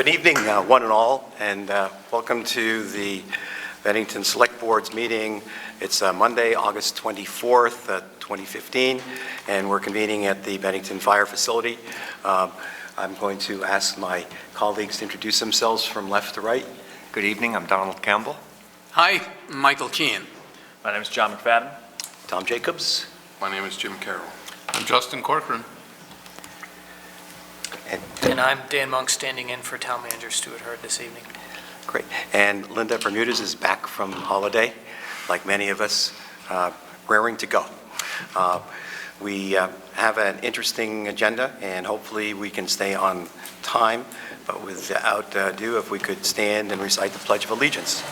Good evening, one and all, and welcome to the Bennington Select Board's meeting. It's Monday, August 24th, 2015, and we're convening at the Bennington Fire Facility. I'm going to ask my colleagues to introduce themselves from left to right. Good evening, I'm Donald Campbell. Hi, I'm Michael Keane. My name is John McFadden. Tom Jacobs. My name is Jim Carroll. I'm Justin Corcoran. And I'm Dan Monk, standing in for Town Manager Stuart Hurd this evening. Great. And Linda Bermudez is back from holiday, like many of us, raring to go. We have an interesting agenda, and hopefully we can stay on time. But without ado, if we could stand and recite the Pledge of Allegiance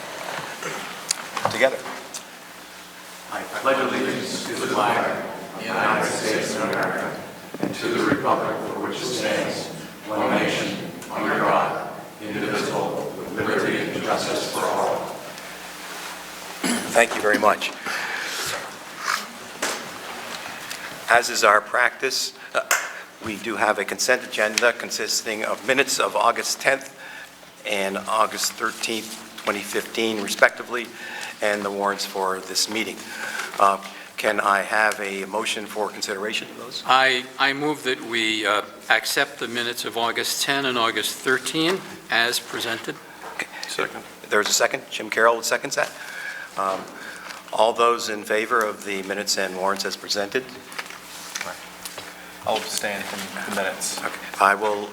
together. I pledge allegiance to the flag of the United States of America and to the republic for which it stands, one nation, under God, indivisible, with liberty and justice for all. Thank you very much. As is our practice, we do have a consent agenda consisting of minutes of August 10th and August 13th, 2015, respectively, and the warrants for this meeting. Can I have a motion for consideration of those? I move that we accept the minutes of August 10 and August 13 as presented. Okay. Second. There's a second. Jim Carroll seconds that. All those in favor of the minutes and warrants as presented? I'll abstain from the minutes. Okay. I will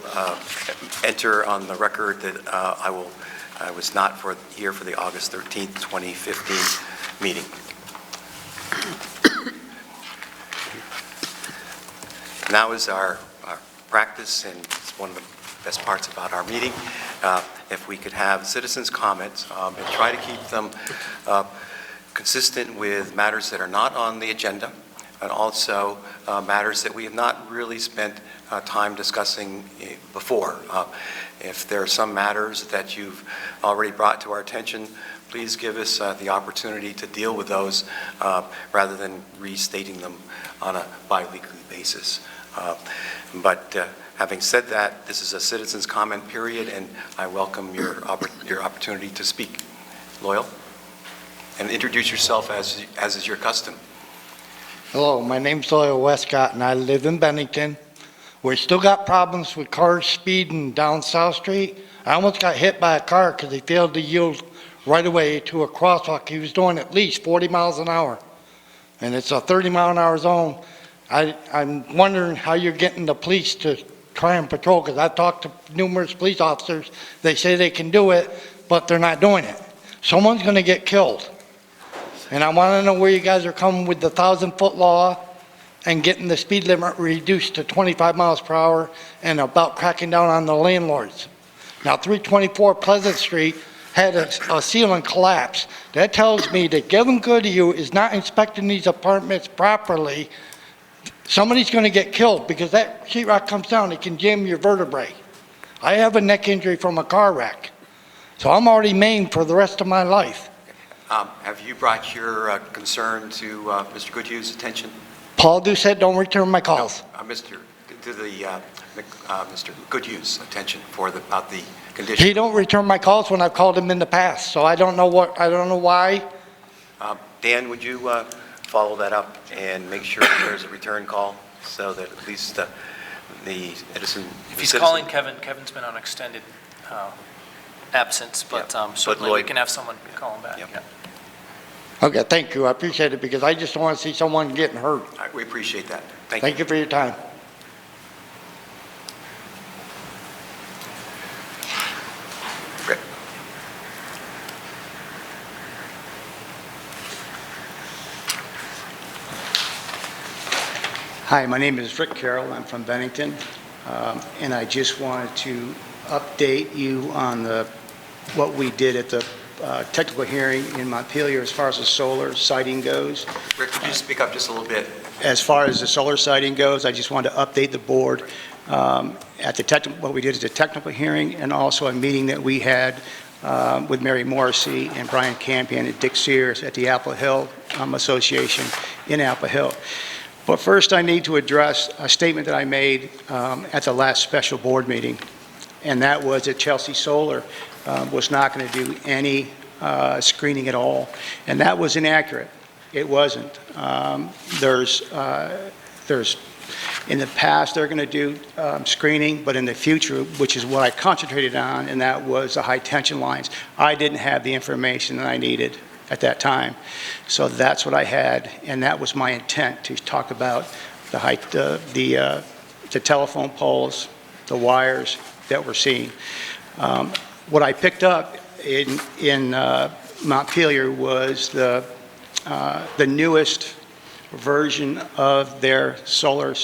enter on the record that I was not here for the August 13th, 2015 meeting. Now is our practice, and it's one of the best parts about our meeting. If we could have citizens' comments and try to keep them consistent with matters that are not on the agenda, and also matters that we have not really spent time discussing before. If there are some matters that you've already brought to our attention, please give us the opportunity to deal with those rather than restating them on a bi-weekly basis. But having said that, this is a citizens' comment period, and I welcome your opportunity to speak. Loyal? And introduce yourself as is your custom. Hello, my name's Loyal Westcott, and I live in Bennington. We still got problems with cars speeding down South Street. I almost got hit by a car because he failed to yield right away to a crosswalk. He was doing at least 40 miles an hour, and it's a 30-mile-an-hour zone. I'm wondering how you're getting the police to try and patrol, because I've talked to numerous police officers. They say they can do it, but they're not doing it. Someone's going to get killed. And I want to know where you guys are coming with the 1,000-foot law and getting the speed limit reduced to 25 miles per hour, and about cracking down on the landlords. Now, 324 Pleasant Street had a ceiling collapse. That tells me that Kevin Goodhue is not inspecting these apartments properly. Somebody's going to get killed because that sheetrock comes down, it can jam your vertebrae. I have a neck injury from a car wreck, so I'm already maimed for the rest of my life. Have you brought your concern to Mr. Goodhue's attention? Paul Doucette don't return my calls. No, Mr. Goodhue's attention about the condition. He don't return my calls when I've called him in the past, so I don't know why. Dan, would you follow that up and make sure that there's a return call so that at least the Edison... If he's calling Kevin, Kevin's been on extended absence, but certainly we can have someone call him back. Yep. Yeah. Okay, thank you. I appreciate it, because I just don't want to see someone getting hurt. All right, we appreciate that. Thank you for your time. Rick. Hi, my name is Rick Carroll. I'm from Bennington, and I just wanted to update you on what we did at the technical hearing in Montpelier as far as the solar siting goes. Rick, could you speak up just a little bit? As far as the solar siting goes, I just wanted to update the board at what we did at the technical hearing, and also a meeting that we had with Mary Morrissey and Brian Campion and Dick Sears at the Apple Hill Association in Apple Hill. But first, I need to address a statement that I made at the last special board meeting. and that was that Chelsea Solar was not going to do any screening at all, and that was inaccurate. It wasn't. There's in the past, they're going to do screening, but in the future, which is what I concentrated on, and that was the high tension lines. I didn't have the information that I needed at that time. So that's what I had, and that was my intent, to talk about the telephone poles, the wires that we're seeing. What I picked up in Montpelier was the newest version of their solar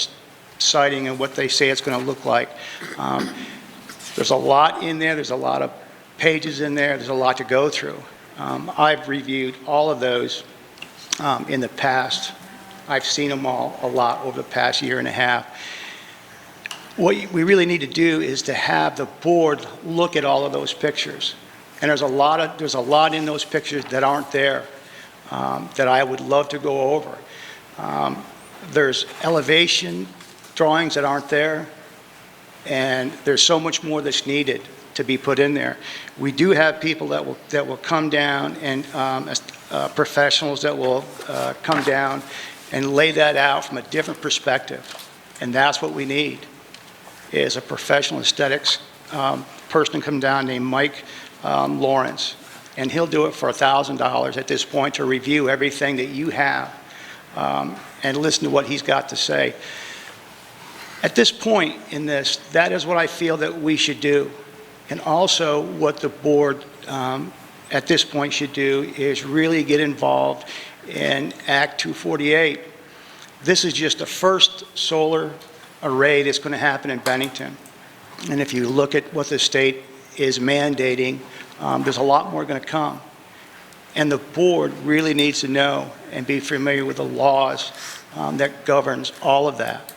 siting and what they say it's going to look like. There's a lot in there. There's a lot of pages in there. There's a lot to go through. I've reviewed all of those in the past. I've seen them all a lot over the past year and a half. What we really need to do is to have the board look at all of those pictures. And there's a lot in those pictures that aren't there that I would love to go over. There's elevation drawings that aren't there, and there's so much more that's needed to be put in there. We do have people that will come down, and professionals that will come down and lay that out from a different perspective, and that's what we need, is a professional aesthetics person to come down named Mike Lawrence, and he'll do it for $1,000 at this point to review everything that you have and listen to what he's got to say. At this point in this, that is what I feel that we should do. And also what the board at this point should do is really get involved in Act 248. This is just the first solar array that's going to happen in Bennington. And if you look at what the state is mandating, there's a lot more going to come. And the board really needs to know and be familiar with the laws that governs all of that.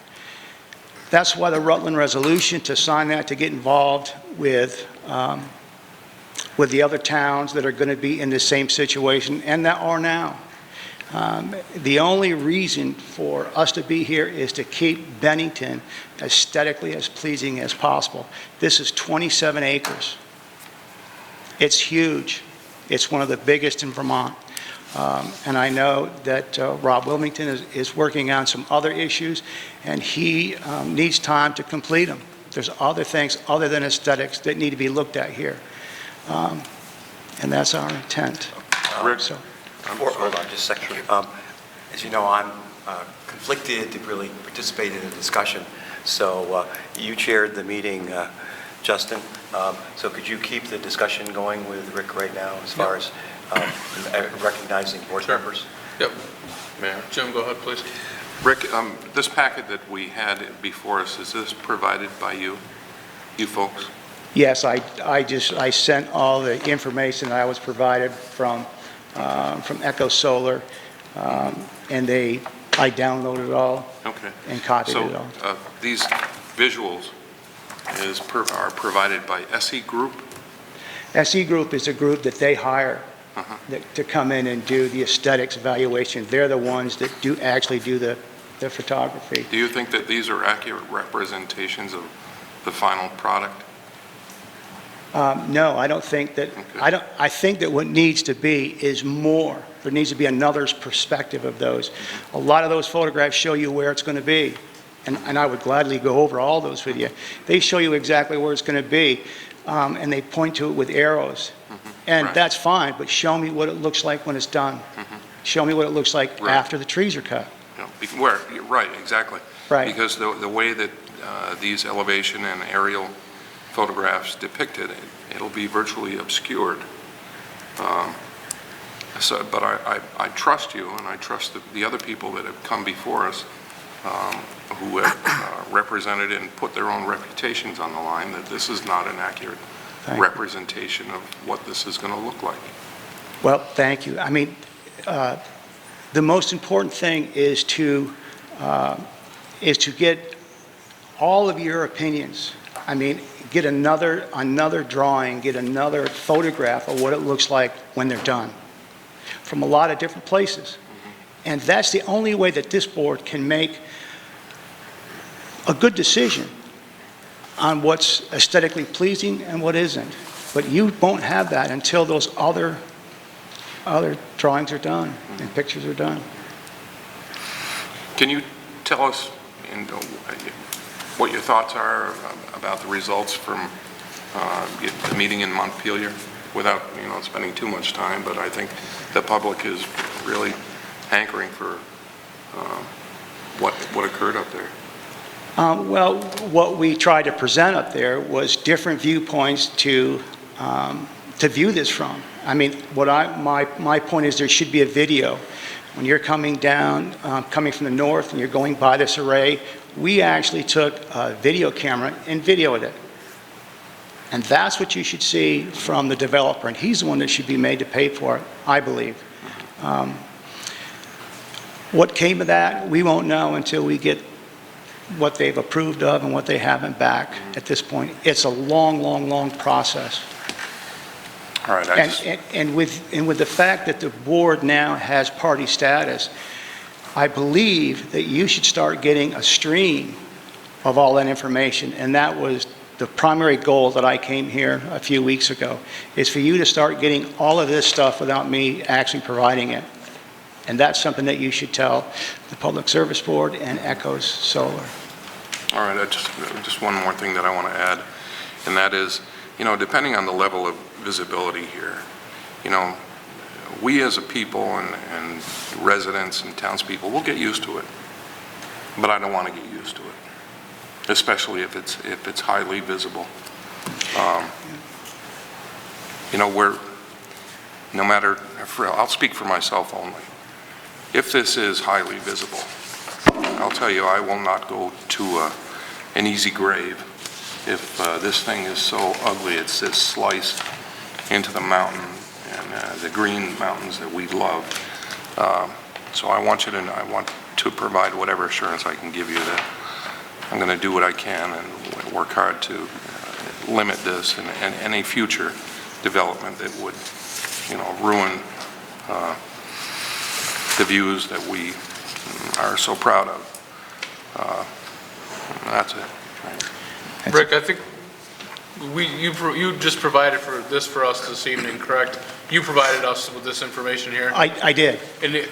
That's why the Rutland resolution, to sign that, to get involved with the other towns that are going to be in the same situation and that are now. The only reason for us to be here is to keep Bennington aesthetically as pleasing as possible. This is 27 acres. It's huge. It's one of the biggest in Vermont. And I know that Rob Wilmington is working on some other issues, and he needs time to complete them. There's other things other than aesthetics that need to be looked at here. And that's our intent. Rick, hold on just a second. As you know, I'm conflicted to really participate in the discussion. So you chaired the meeting, Justin. So could you keep the discussion going with Rick right now as far as recognizing board members? Yep. Mayor. Jim, go ahead, please. Rick, this packet that we had before us, is this provided by you folks? Yes, I sent all the information that I was provided from Echo Solar, and I downloaded it all. Okay. And copied it all. So these visuals are provided by SE Group? SE Group is a group that they hire to come in and do the aesthetics evaluation. They're the ones that actually do the photography. Do you think that these are accurate representations of the final product? No, I don't think that. Okay. I think that what needs to be is more. There needs to be another perspective of those. A lot of those photographs show you where it's going to be, and I would gladly go over all those with you. They show you exactly where it's going to be, and they point to it with arrows. And Right. that's fine, but show me what it looks like when it's done. Show me what it looks like Right. after the trees are cut. Right, exactly. Right. Because the way that these elevation and aerial photographs depict it, it'll be virtually obscured. But I trust you, and I trust the other people that have come before us who have represented and put their own reputations on the line, that this is not an accurate representation of what this is going to look like. Well, thank you. I mean, the most important thing is to get all of your opinions. I mean, get another drawing, get another photograph of what it looks like when they're done from a lot of different places. And that's the only way that this board can make a good decision. on what's aesthetically pleasing and what isn't. But you won't have that until those other drawings are done and pictures are done. Can you tell us what your thoughts are about the results from the meeting in Montpelier, without spending too much time? But I think the public is really hankering for what occurred up there. Well, what we tried to present up there was different viewpoints to view this from. I mean, my point is there should be a video. When you're coming down, coming from the north, and you're going by this array, we actually took a video camera and videoed it. And that's what you should see from the developer, and he's the one that should be made to pay for it, I believe. What came of that, we won't know until we get what they've approved of and what they haven't back at this point. It's a long, long, long process. All right. And with the fact that the board now has party status, I believe that you should start getting a stream of all that information, and that was the primary goal that I came here a few weeks ago, is for you to start getting all of this stuff without me actually providing it. And that's something that you should tell the Public Service Board and Echoes Solar. All right, just one more thing that I want to add, and that is, depending on the level of visibility here, we as a people and residents and townspeople will get used to it, but I don't want to get used to it, especially if it's highly visible. No matter, I'll speak for myself only. If this is highly visible, I'll tell you, I will not go to an easy grave if this thing is so ugly. It's sliced into the mountain and the green mountains that we love. So I want to provide whatever assurance I can give you that I'm going to do what I can and work hard to limit this and any future development that would, ruin the views that we are so proud of. That's it. Rick, I think you just provided for us this evening, correct? You provided us with this information here? I did. And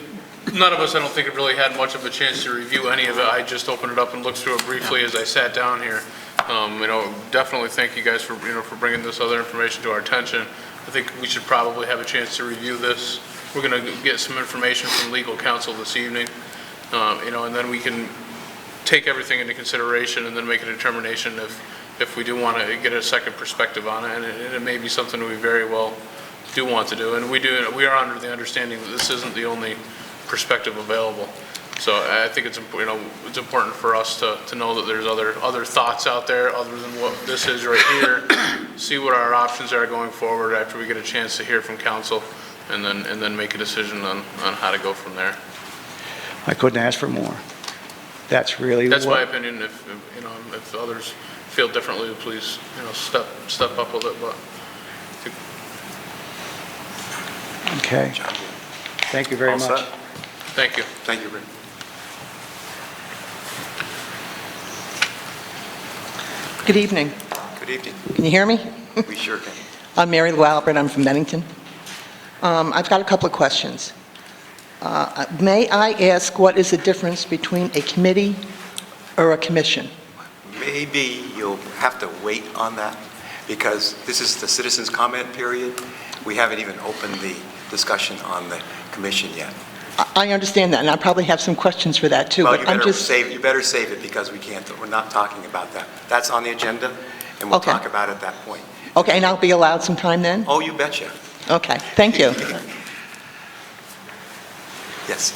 none of us, I don't think, have really had much of a chance to review any of it. I just opened it up and looked through it briefly as I sat down here. Definitely thank you guys for bringing this other information to our attention. I think we should probably have a chance to review this. We're going to get some information from legal counsel this evening, and then we can take everything into consideration and then make a determination if we do want to get a second perspective on it, and it may be something we very well do want to do. And we are under the understanding that this isn't the only perspective available. So I think it's important for us to know that there's other thoughts out there other than what this is right here. See what our options are going forward after we get a chance to hear from council, and then make a decision on how to go from there. I couldn't ask for more. That's really That's my opinion. If others feel differently, please step up with it. But Okay. Thank you very All much. set? thank you. Thank you, Rick. Good evening. Good evening. Can you hear me? We sure can. I'm Mary Lou Albert. I'm from Bennington. I've got a couple of questions. May I ask what is the difference between a committee or a commission? Maybe you'll have to wait on that, because this is the citizens' comment period. We haven't even opened the discussion on the commission yet. I understand that, and I probably have some questions for that too. Well, but you better save it, because we're not talking about that. That's on the agenda, and we'll Okay. talk about it at that point. Okay, and I'll be allowed some time then? Oh, you betcha. Okay, thank you. Yes.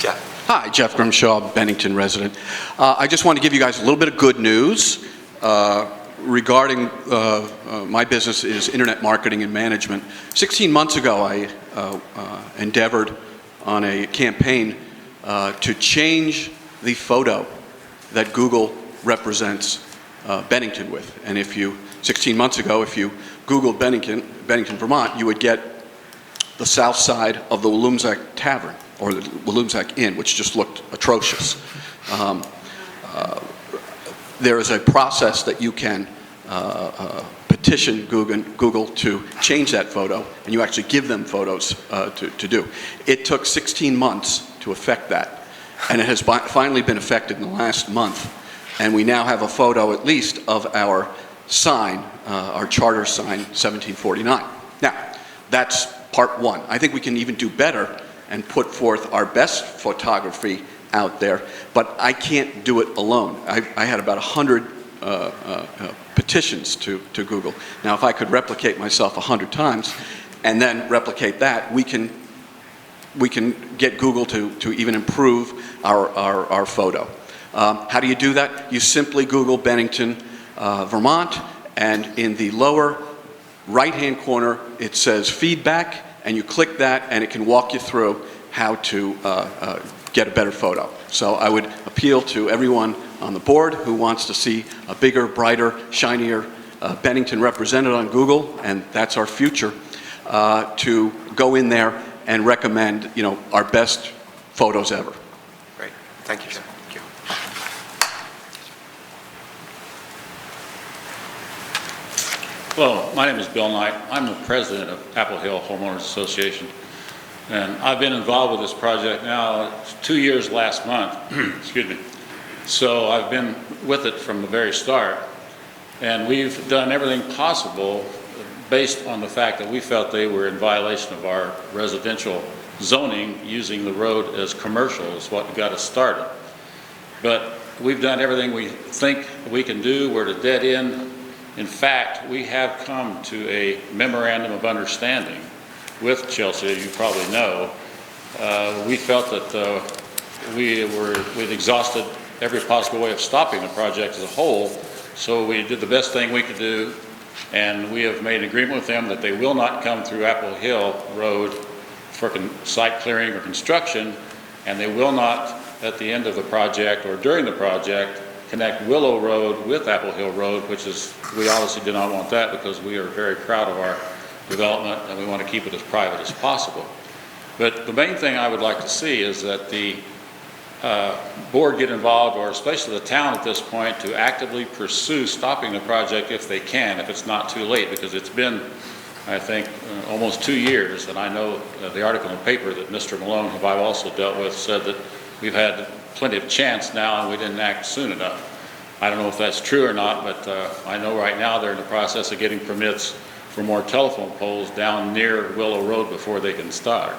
Jeff? Hi, Jeff Grimshaw, Bennington resident. I just want to give you guys a little bit of good news regarding my business is internet marketing and management. 16 months ago, I endeavored on a campaign to change the photo that Google represents Bennington with. And 16 months ago, if you Googled Bennington, Vermont, you would get the south side of the Walloomsac Tavern, or the there is a process that you can petition Google to change that photo, and you actually give them photos to do. It took 16 months to effect that, and it has finally been effected in the last month, and we now have a photo, at least, of our sign, our charter sign, 1749. Now, that's part one. I think we can even do better and put forth our best photography out there, but I can't do it alone. I had about 100 petitions to Google. Now, if I could replicate myself 100 times and then replicate that, we can get Google to even improve our photo. How do you do that? You simply Google Bennington, Vermont, and in the lower right-hand corner, it says feedback, and you click that, and it can walk you through how to get a better photo. So I would appeal to everyone on the board who wants to see a bigger, brighter, shinier Bennington represented on Google, and that's our future, to go in there and recommend, our best photos ever. Great. Thank you, sir. Thank you. Hello, my name is Bill Knight. I'm the president of Apple Hill Homeowners Association, and I've been involved with this project now 2 years last month. Excuse me. So I've been with it from the very start, and we've done everything possible based on the fact that we felt they were in violation of our residential zoning. Using the road as commercial is what got us started. But we've done everything we think we can do. We're at a dead end. In fact, we have come to a memorandum of understanding with Chelsea, as you probably know. We felt that we'd exhausted every possible way of stopping the project as a whole, so we did the best thing we could do, and we have made an agreement with them that they will not come through Apple Hill Road for site clearing or construction, and they will not, at the end of the project or during the project, connect Willow Road with Apple Hill Road, which is, we obviously do not want that because we are very proud of our development and we want to keep it as private as possible. But the main thing I would like to see is that the board get involved, or especially the town at this point, to actively pursue stopping the project if they can, if it's not too late, because it's been, I think, almost 2 years, and I know the article in the paper that Mr. Malone, who I've also dealt with, said that we've had plenty of chance now and we didn't act soon enough. I don't know if that's true or not, but I know right now they're in the process of getting permits for more telephone poles down near Willow Road before they can start.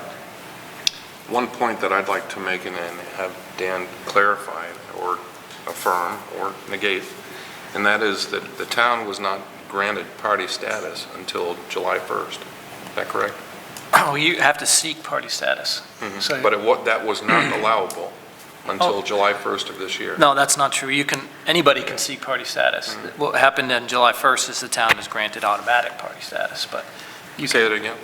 One point that I'd like to make and then have Dan clarify or affirm or negate, and that is that the town was not granted party status until July 1st. Is that correct? Oh, you have to seek party status. Mm-hmm. So- But that was not allowable until July 1st of this year. No, that's not true. Anybody can seek party status. What happened on July 1st is the town is granted automatic party status, but you Say it again?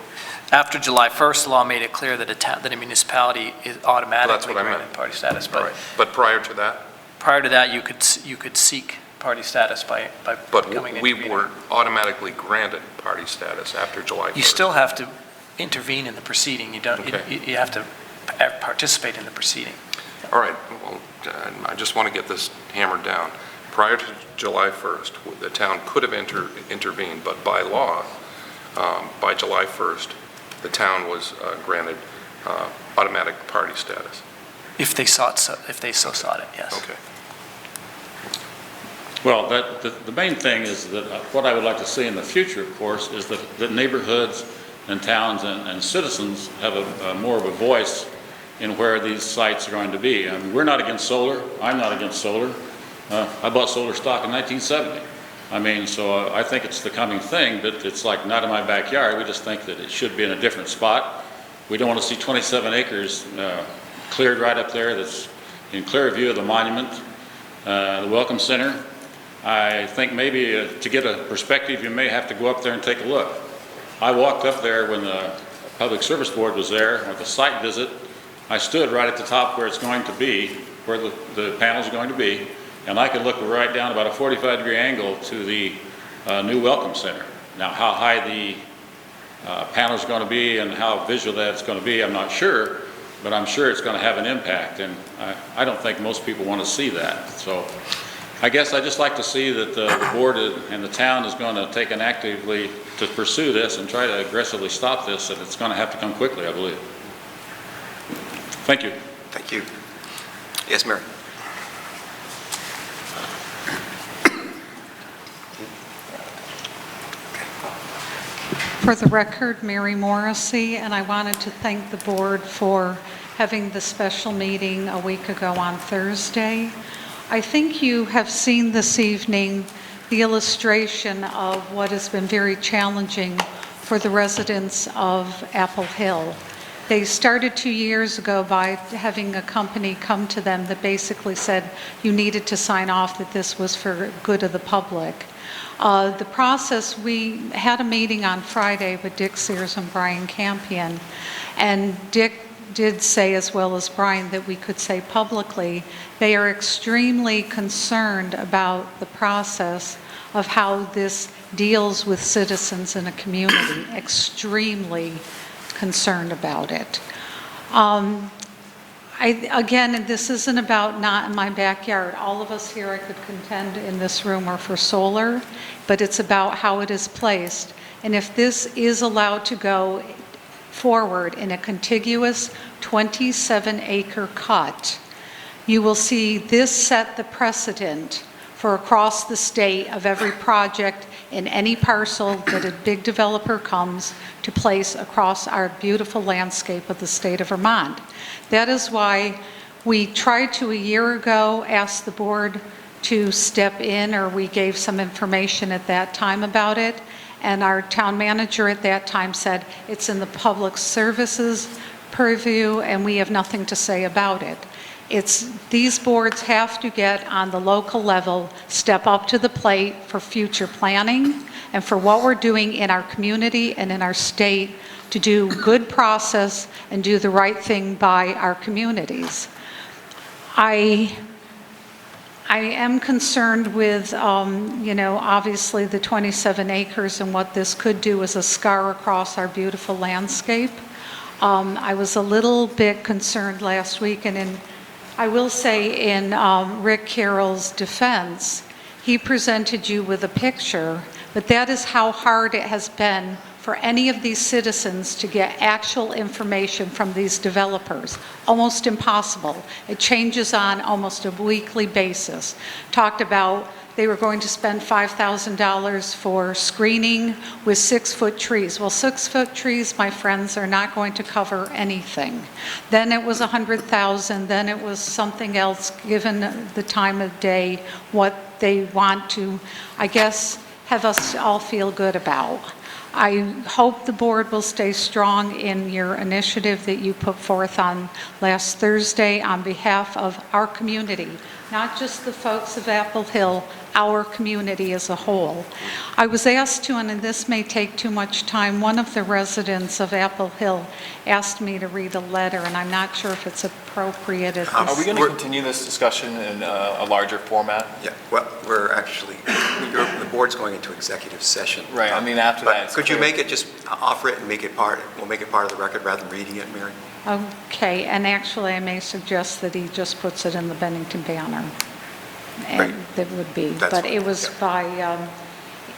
after July 1st, the law made it clear that a municipality is automatically what I meant. granted party status. All right. But prior to that? Prior to that, you could seek party status by But becoming an we intervener. were automatically granted party status after July 1st. You still have to intervene in the proceeding. You don't. Okay. You have to participate in the proceeding. All right, well, I just want to get this hammered down. Prior to July 1st, the town could have intervened, but by law, by July 1st, the town was granted automatic party status. If they so sought it, yes. Okay. Well, the main thing is that what I would like to see in the future, of course, is that neighborhoods and towns and citizens have more of a voice in where these sites are going to be. I mean, we're not against solar. I'm not against solar. I bought solar stock in 1970. I mean, so I think it's the coming thing, but it's like not in my backyard. We just think that it should be in a different spot. We don't want to see 27 acres cleared right up there that's in clear view of the monument, the Welcome Center. I think maybe to get a perspective, you may have to go up there and take a look. I walked up there when the Public Service Board was there with a site visit. I stood right at the top where it's going to be, where the panels are going to be, and I could look right down about a 45-degree angle to the new Welcome Center. Now, how high the panels are going to be and how visual that's going to be, I'm not sure, but I'm sure it's going to have an impact, and I don't think most people want to see that. So I guess I'd just like to see that the board and the town is going to take an actively to pursue this and try to aggressively stop this, and it's going to have to come quickly, I believe. Thank you. Thank you. Yes, Mary? For the record, Mary Morrissey, and I wanted to thank the board for having the special meeting a week ago on Thursday. I think you have seen this evening the illustration of what has been very challenging for the residents of Apple Hill. They started 2 years ago by having a company come to them that basically said you needed to sign off that this was for good of the public. The process, we had a meeting on Friday with Dick Sears and Brian Campion, and Dick did say, as well as Brian, that we could say publicly, they are extremely concerned about the process of how this deals with citizens in a community, extremely concerned about it. Again, this isn't about not in my backyard. All of us here, I could contend in this room, are for solar, but it's about how it is placed. And if this is allowed to go forward in a contiguous 27-acre cut, you will see this set the precedent for across the state of every project in any parcel that a big developer comes to place across our beautiful landscape of the state of Vermont. That is why we tried to, a year ago, ask the board to step in, or we gave some information at that time about it, and our town manager at that time said it's in the public services purview and we have nothing to say about it. These boards have to get on the local level, step up to the plate for future planning and for what we're doing in our community and in our state to do good process and do the right thing by our communities. I am concerned with, obviously the 27 acres and what this could do as a scar across our beautiful landscape. I was a little bit concerned last week, and I will say in Rick Carroll's defense, he presented you with a picture, but that is how hard it has been for any of these citizens to get actual information from these developers. Almost impossible. It changes on almost a weekly basis. Talked about they were going to spend $5,000 for screening with 6-foot trees. Well, 6-foot trees, my friends, are not going to cover anything. Then it was $100,000, then it was something else, given the time of day, what they want to, I guess, have us all feel good about. I hope the board will stay strong in your initiative that you put forth on last Thursday on behalf of our community, not just the folks of Apple Hill, our community as a whole. I was asked to, and this may take too much time, one of the residents of Apple Hill asked me to read a letter, and I'm not sure if it's appropriate at this. Are we going to continue this discussion in a larger format? Yeah, well, we're actually, the board's going into executive session. Right, I mean, after that. But could you make it, just offer it and make it part, we'll make it part of the record rather than reading it, Mary? Okay, and actually I may suggest that he just puts it in the Bennington Banner. And that would be, but it was by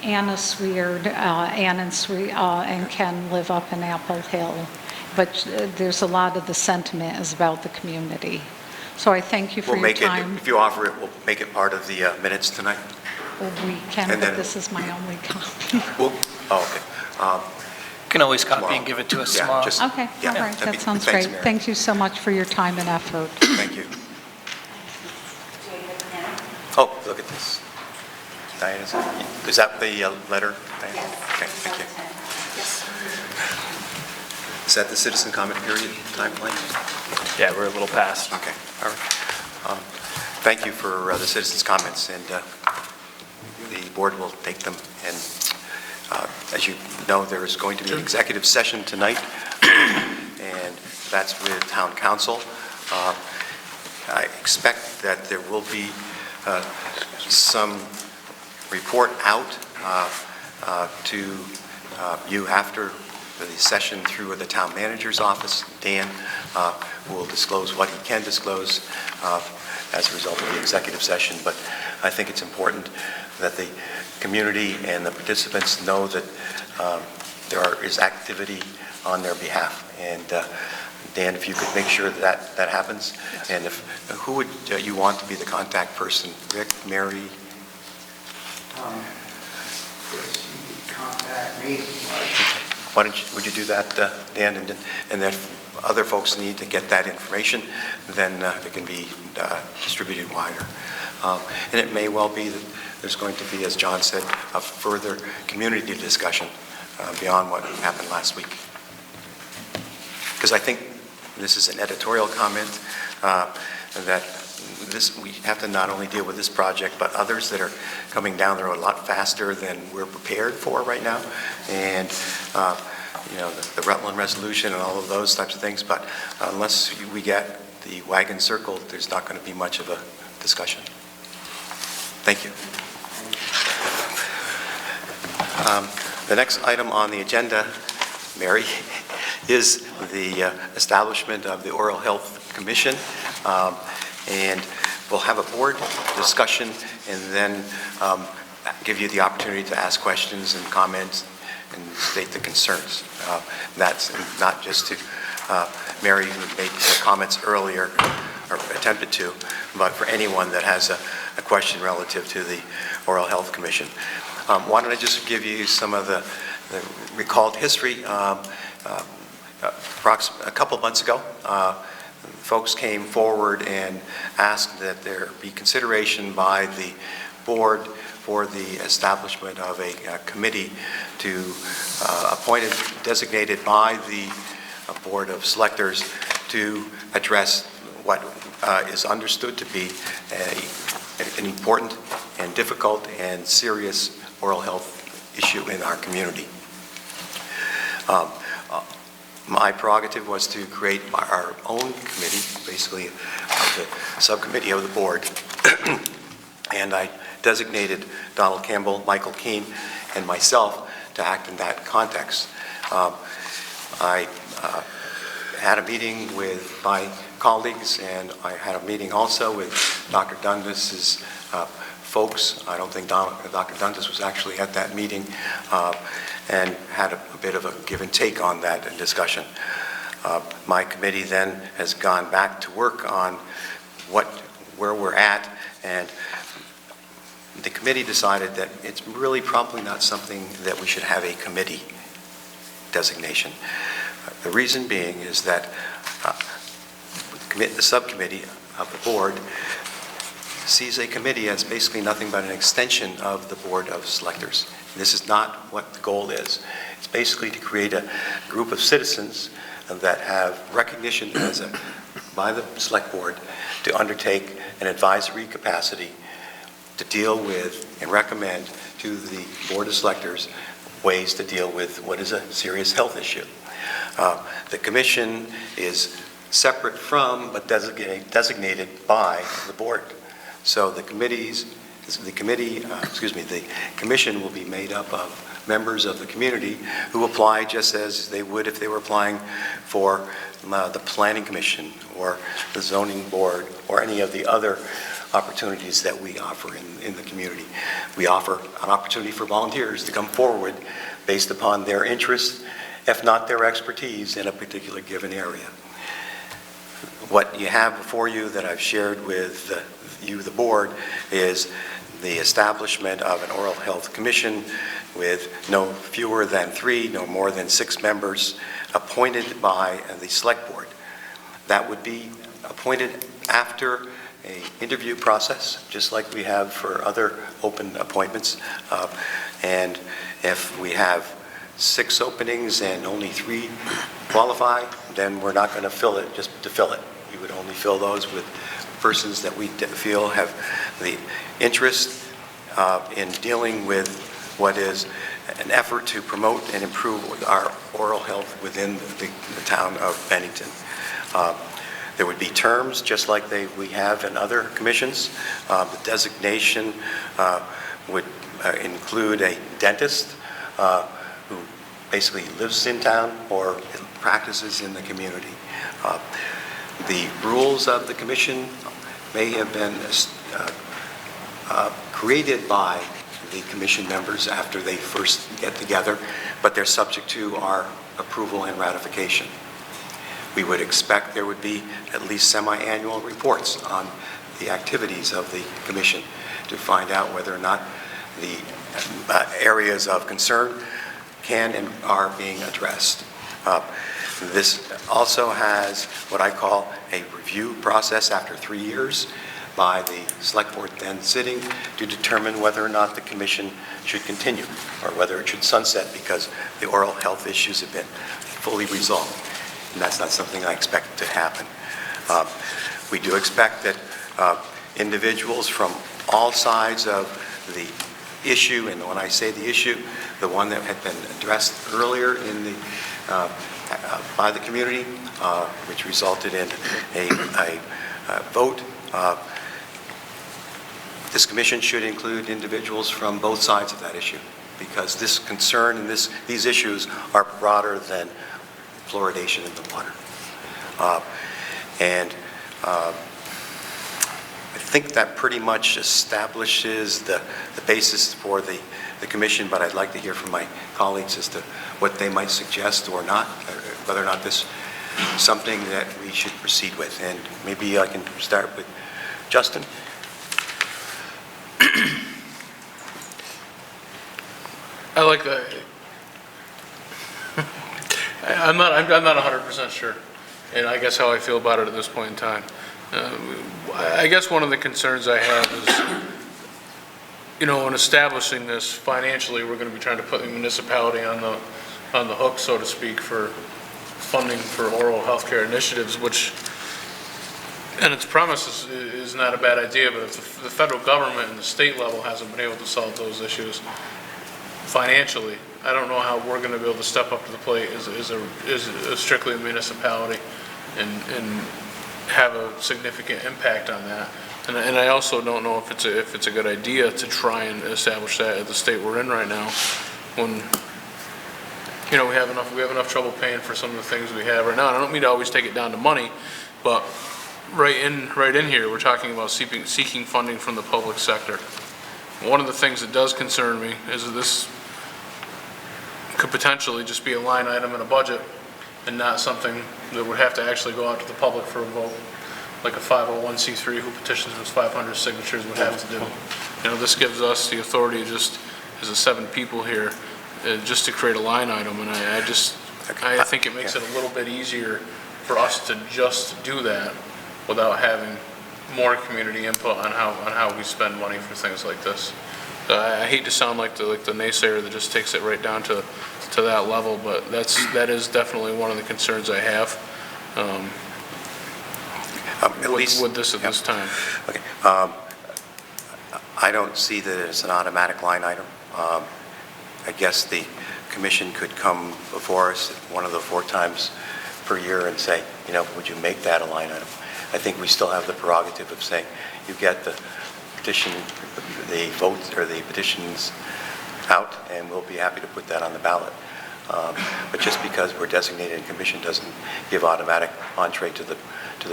Anna Sweard, Ann and Ken live up in Apple Hill. But there's a lot of the sentiment is about the community. So I thank you for your time. If you offer it, we'll make it part of the minutes tonight. Well, we can, but this is my only copy. Okay. You can always copy and give it to us tomorrow. Okay, all right, that sounds great. Thank you so much for your time and effort. Thank you. Oh, look at this. Diane, is that the letter? Diane? Yes. Okay, thank you. Yes. Is that the citizen comment period time frame? Yeah, we're a little past. Okay, all right. Thank you for the citizens' comments, and the board will take them. And as you know, there is going to be an executive session tonight, and that's with town council. I expect that there will be some report out to you after the session through the town manager's office. Dan will disclose what he can disclose as a result of the executive session, but I think it's important that the community and the participants know that there is activity on their behalf. And Dan, if you could make sure that that happens. Yes. And who would you want to be the contact person? Rick, Mary? Contact me. Would you do that, Dan? And then if other folks need to get that information, then it can be distributed wider. And it may well be that there's going to be, as John said, a further community discussion beyond what happened last week. Because I think this is an editorial comment that we have to not only deal with this project, but others that are coming down the road a lot faster than we're prepared for right now. And the Rutland resolution and all of those types of things. But unless we get the wagon circled, there's not going to be much of a discussion. Thank you. The next item on the agenda, Mary, is the establishment of the Oral Health Commission. And we'll have a board discussion and then give you the opportunity to ask questions and comments and state the concerns. That's not just to Mary, who made comments earlier, or attempted to, but for anyone that has a question relative to the Oral Health Commission. Why don't I just give you some of the recalled history. A couple of months ago, folks came forward and asked that there be consideration by the board for the establishment of a committee designated by the Board of Selectors to address what is understood to be an important and difficult and serious oral health issue in our community. My prerogative was to create our own committee, basically the subcommittee of the board, and I designated Donald Campbell, Michael Keane, and myself to act in that context. I had a meeting with my colleagues, and I had a meeting also with Dr. Dundas's folks. I don't think Dr. Dundas was actually at that meeting, and had a bit of a give and take on that discussion. My committee then has gone back to work on where we're at, and the committee decided that it's really probably not something that we should have a committee designation. The reason being is that the subcommittee of the board sees a committee as basically nothing but an extension of the Board of Selectors. This is not what the goal is. It's basically to create a group of citizens that have recognition by the Select Board to undertake an advisory capacity to deal with and recommend to the Board of Selectors ways to deal with what is a serious health issue. The commission is separate from but designated by the board. So the commission will be made up of members of the community who apply just as they would if they were applying for the planning commission or the zoning board or any of the other opportunities that we offer in the community. We offer an opportunity for volunteers to come forward based upon their interest, if not their expertise, in a particular given area. What you have before you that I've shared with you, the board, is the establishment of an oral health commission with no fewer than 3, no more than 6 members appointed by the select board. That would be appointed after an interview process, just like we have for other open appointments. And if we have 6 openings and only 3 qualify, then we're not going to fill it just to fill it. We would only fill those with persons that we feel have the interest in dealing with what is an effort to promote and improve our oral health within the town of Bennington. There would be terms just like we have in other commissions. The designation would include a dentist who basically lives in town or practices in the community. The rules of the commission may have been created by the commission members after they first get together, but they're subject to our approval and ratification. We would expect there would be at least semi-annual reports on the activities of the commission to find out whether or not the areas of concern can and are being addressed. This also has what I call a review process after 3 years by the select board then sitting to determine whether or not the commission should continue or whether it should sunset because the oral health issues have been fully resolved. And that's not something I expect to happen. We do expect that individuals from all sides of the issue, and when I say the issue, the one that had been addressed earlier in the by the community, which resulted in a vote. This commission should include individuals from both sides of that issue, because this concern and these issues are broader than fluoridation in the water. I think that pretty much establishes the basis for the commission, but I'd like to hear from my colleagues as to what they might suggest or not, or whether or not this is something that we should proceed with. And maybe I can start with Justin. I like that. I'm not 100% sure, and I guess how I feel about it at this point in time. I guess one of the concerns I have is, you know, in establishing this financially, we're going to be trying to put the municipality on the hook, so to speak, for funding for oral health care initiatives, which, and its premise is not a bad idea, but if the federal government and the state level hasn't been able to solve those issues financially, I don't know how we're going to be able to step up to the plate as a strictly a municipality and have a significant impact on that. And I also don't know if it's a good idea to try and establish that at the state we're in right now, when, you know, we have enough trouble paying for some of the things we have right now. And I don't mean to always take it down to money, but right in here, we're talking about seeking funding from the public sector. One of the things that does concern me is that this could potentially just be a line item in a budget and not something that would have to actually go out to the public for a vote, like a 501c3 who petitions with 500 signatures would have to do. You know, this gives us the authority, just as the 7 people here, just to create a line item, and I think it makes it a little bit easier for us to just do that without having more community input on how we spend money for things like this. I hate to sound like the naysayer that just takes it right down to that level, but that is definitely one of the concerns I have with this at this time. Okay. I don't see that it's an automatic line item. I guess the commission could come before us one of the 4 times per year and say, you know, would you make that a line item? I think we still have the prerogative of saying, you get the petition, the votes or the petitions out, and we'll be happy to put that on the ballot. But just because we're designated in commission doesn't give automatic entree to the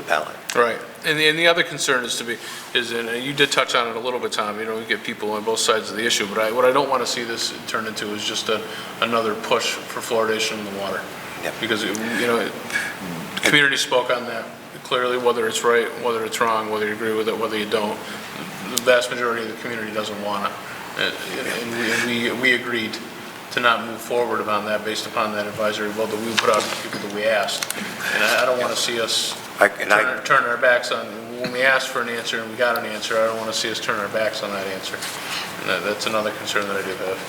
ballot. Right, and the other concern and you did touch on it a little bit, Tom. You know, we get people on both sides of the issue, but what I don't want to see this turn into is just another push for fluoridation in the water. Yep. Because you know, the community spoke on that clearly, whether it's right, whether it's wrong, whether you agree with it, whether you don't. The vast majority of the community doesn't want it, and we agreed to not move forward on that based upon that advisory vote that we put out to the people that we asked. And I don't want to see us turn our backs on, when we asked for an answer and we got an answer, I don't want to see us turn our backs on that answer. And that's another concern that I do have.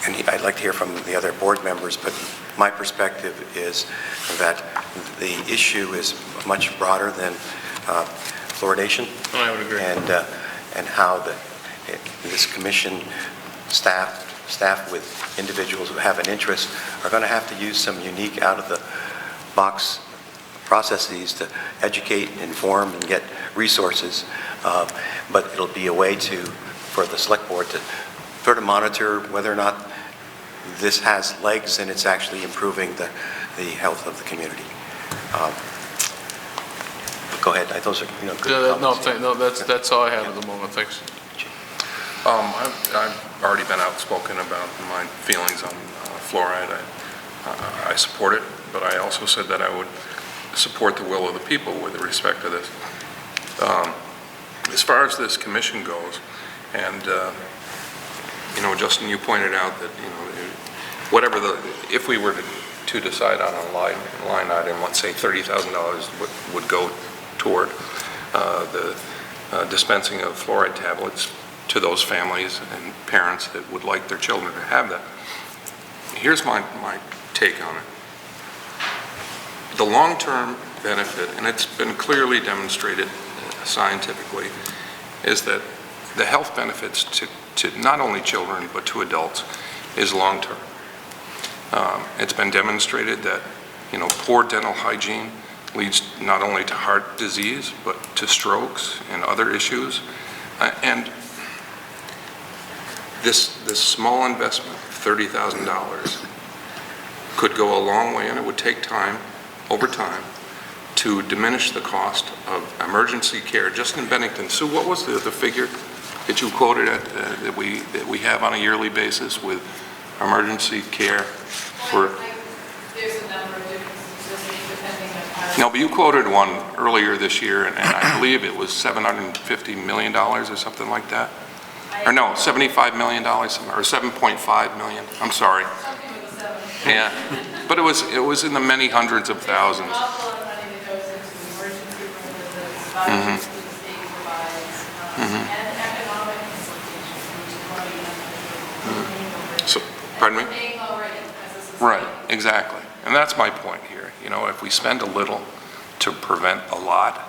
And I'd like to hear from the other board members, but my perspective is that the issue is much broader than fluoridation. I would agree. And how this commission staff with individuals who have an interest are going to have to use some unique out-of-the-box processes to educate, inform, and get resources. But it'll be a way for the select board to sort of monitor whether or not this has legs and it's actually improving the health of the community. go ahead. Those are, good No, comments. that's all I have at the moment, thanks. I've already been outspoken about my feelings on fluoride. I support it, but I also said that I would support the will of the people with respect to this. As far as this commission goes, and, Justin, you pointed out that, whatever if we were to decide on a line item, let's say $30,000 would go toward the dispensing of fluoride tablets to those families and parents that would like their children to have that. Here's my take on it. The long-term benefit, and it's been clearly demonstrated scientifically, is that the health benefits to not only children but to adults is long-term. It's been demonstrated that, poor dental hygiene leads not only to heart disease but to strokes and other issues. And this small investment, $30,000, could go a long way, and it would take time, over time, to diminish the cost of emergency care just in Bennington. Sue, what was the figure that you quoted that we have on a yearly basis with emergency care for? There's a number of different statistics depending on how. No, but you quoted one earlier this year, and I believe it was $750 million or something like that. Or no, $75 million, or $7.5 million. I'm sorry. Something with a 7. Yeah, but it was in the many hundreds of thousands. There's an awful lot of money that goes into emergency room visits, vouchers that the state provides, and economic implications, which is money that So, pardon me? we're paying already as a society. Right, exactly. And that's my point here. If we spend a little to prevent a lot,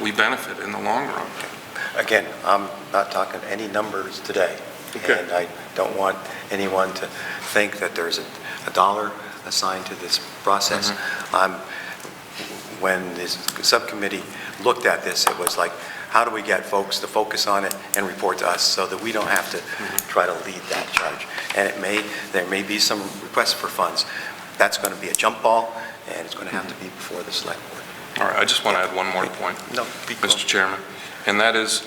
we benefit in the long run. Again, I'm not talking any numbers today. Okay. And I don't want anyone to think that there's a dollar assigned to this process. When this subcommittee looked at this, it was like, how do we get folks to focus on it and report to us so that we don't have to try to lead that charge? And there may be some requests for funds. That's going to be a jump ball, and it's going to have to be before the select board. All right, I just want to add one more point, Mr. Chairman, and that is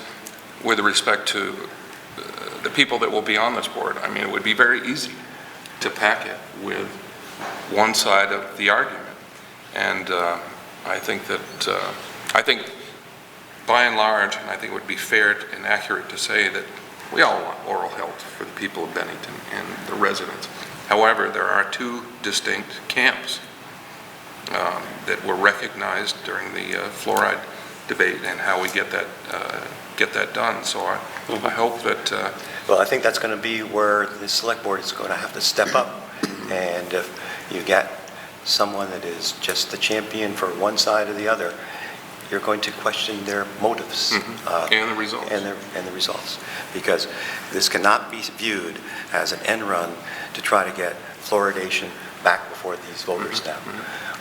with respect to the people that will be on this board. I mean, it would be very easy to pack it with one side of the argument. And I think by and large, and I think it would be fair and accurate to say that we all want oral health for the people of Bennington and the residents. However, there are two distinct camps that were recognized during the fluoride debate and how we get that done. So I hope that... Well, I think that's going to be where the select board is going to have to step up. And if you get someone that is just the champion for one side or the other, you're going to question their motives. And the results. And the results. Because this cannot be viewed as an end run to try to get fluoridation back before these voters now.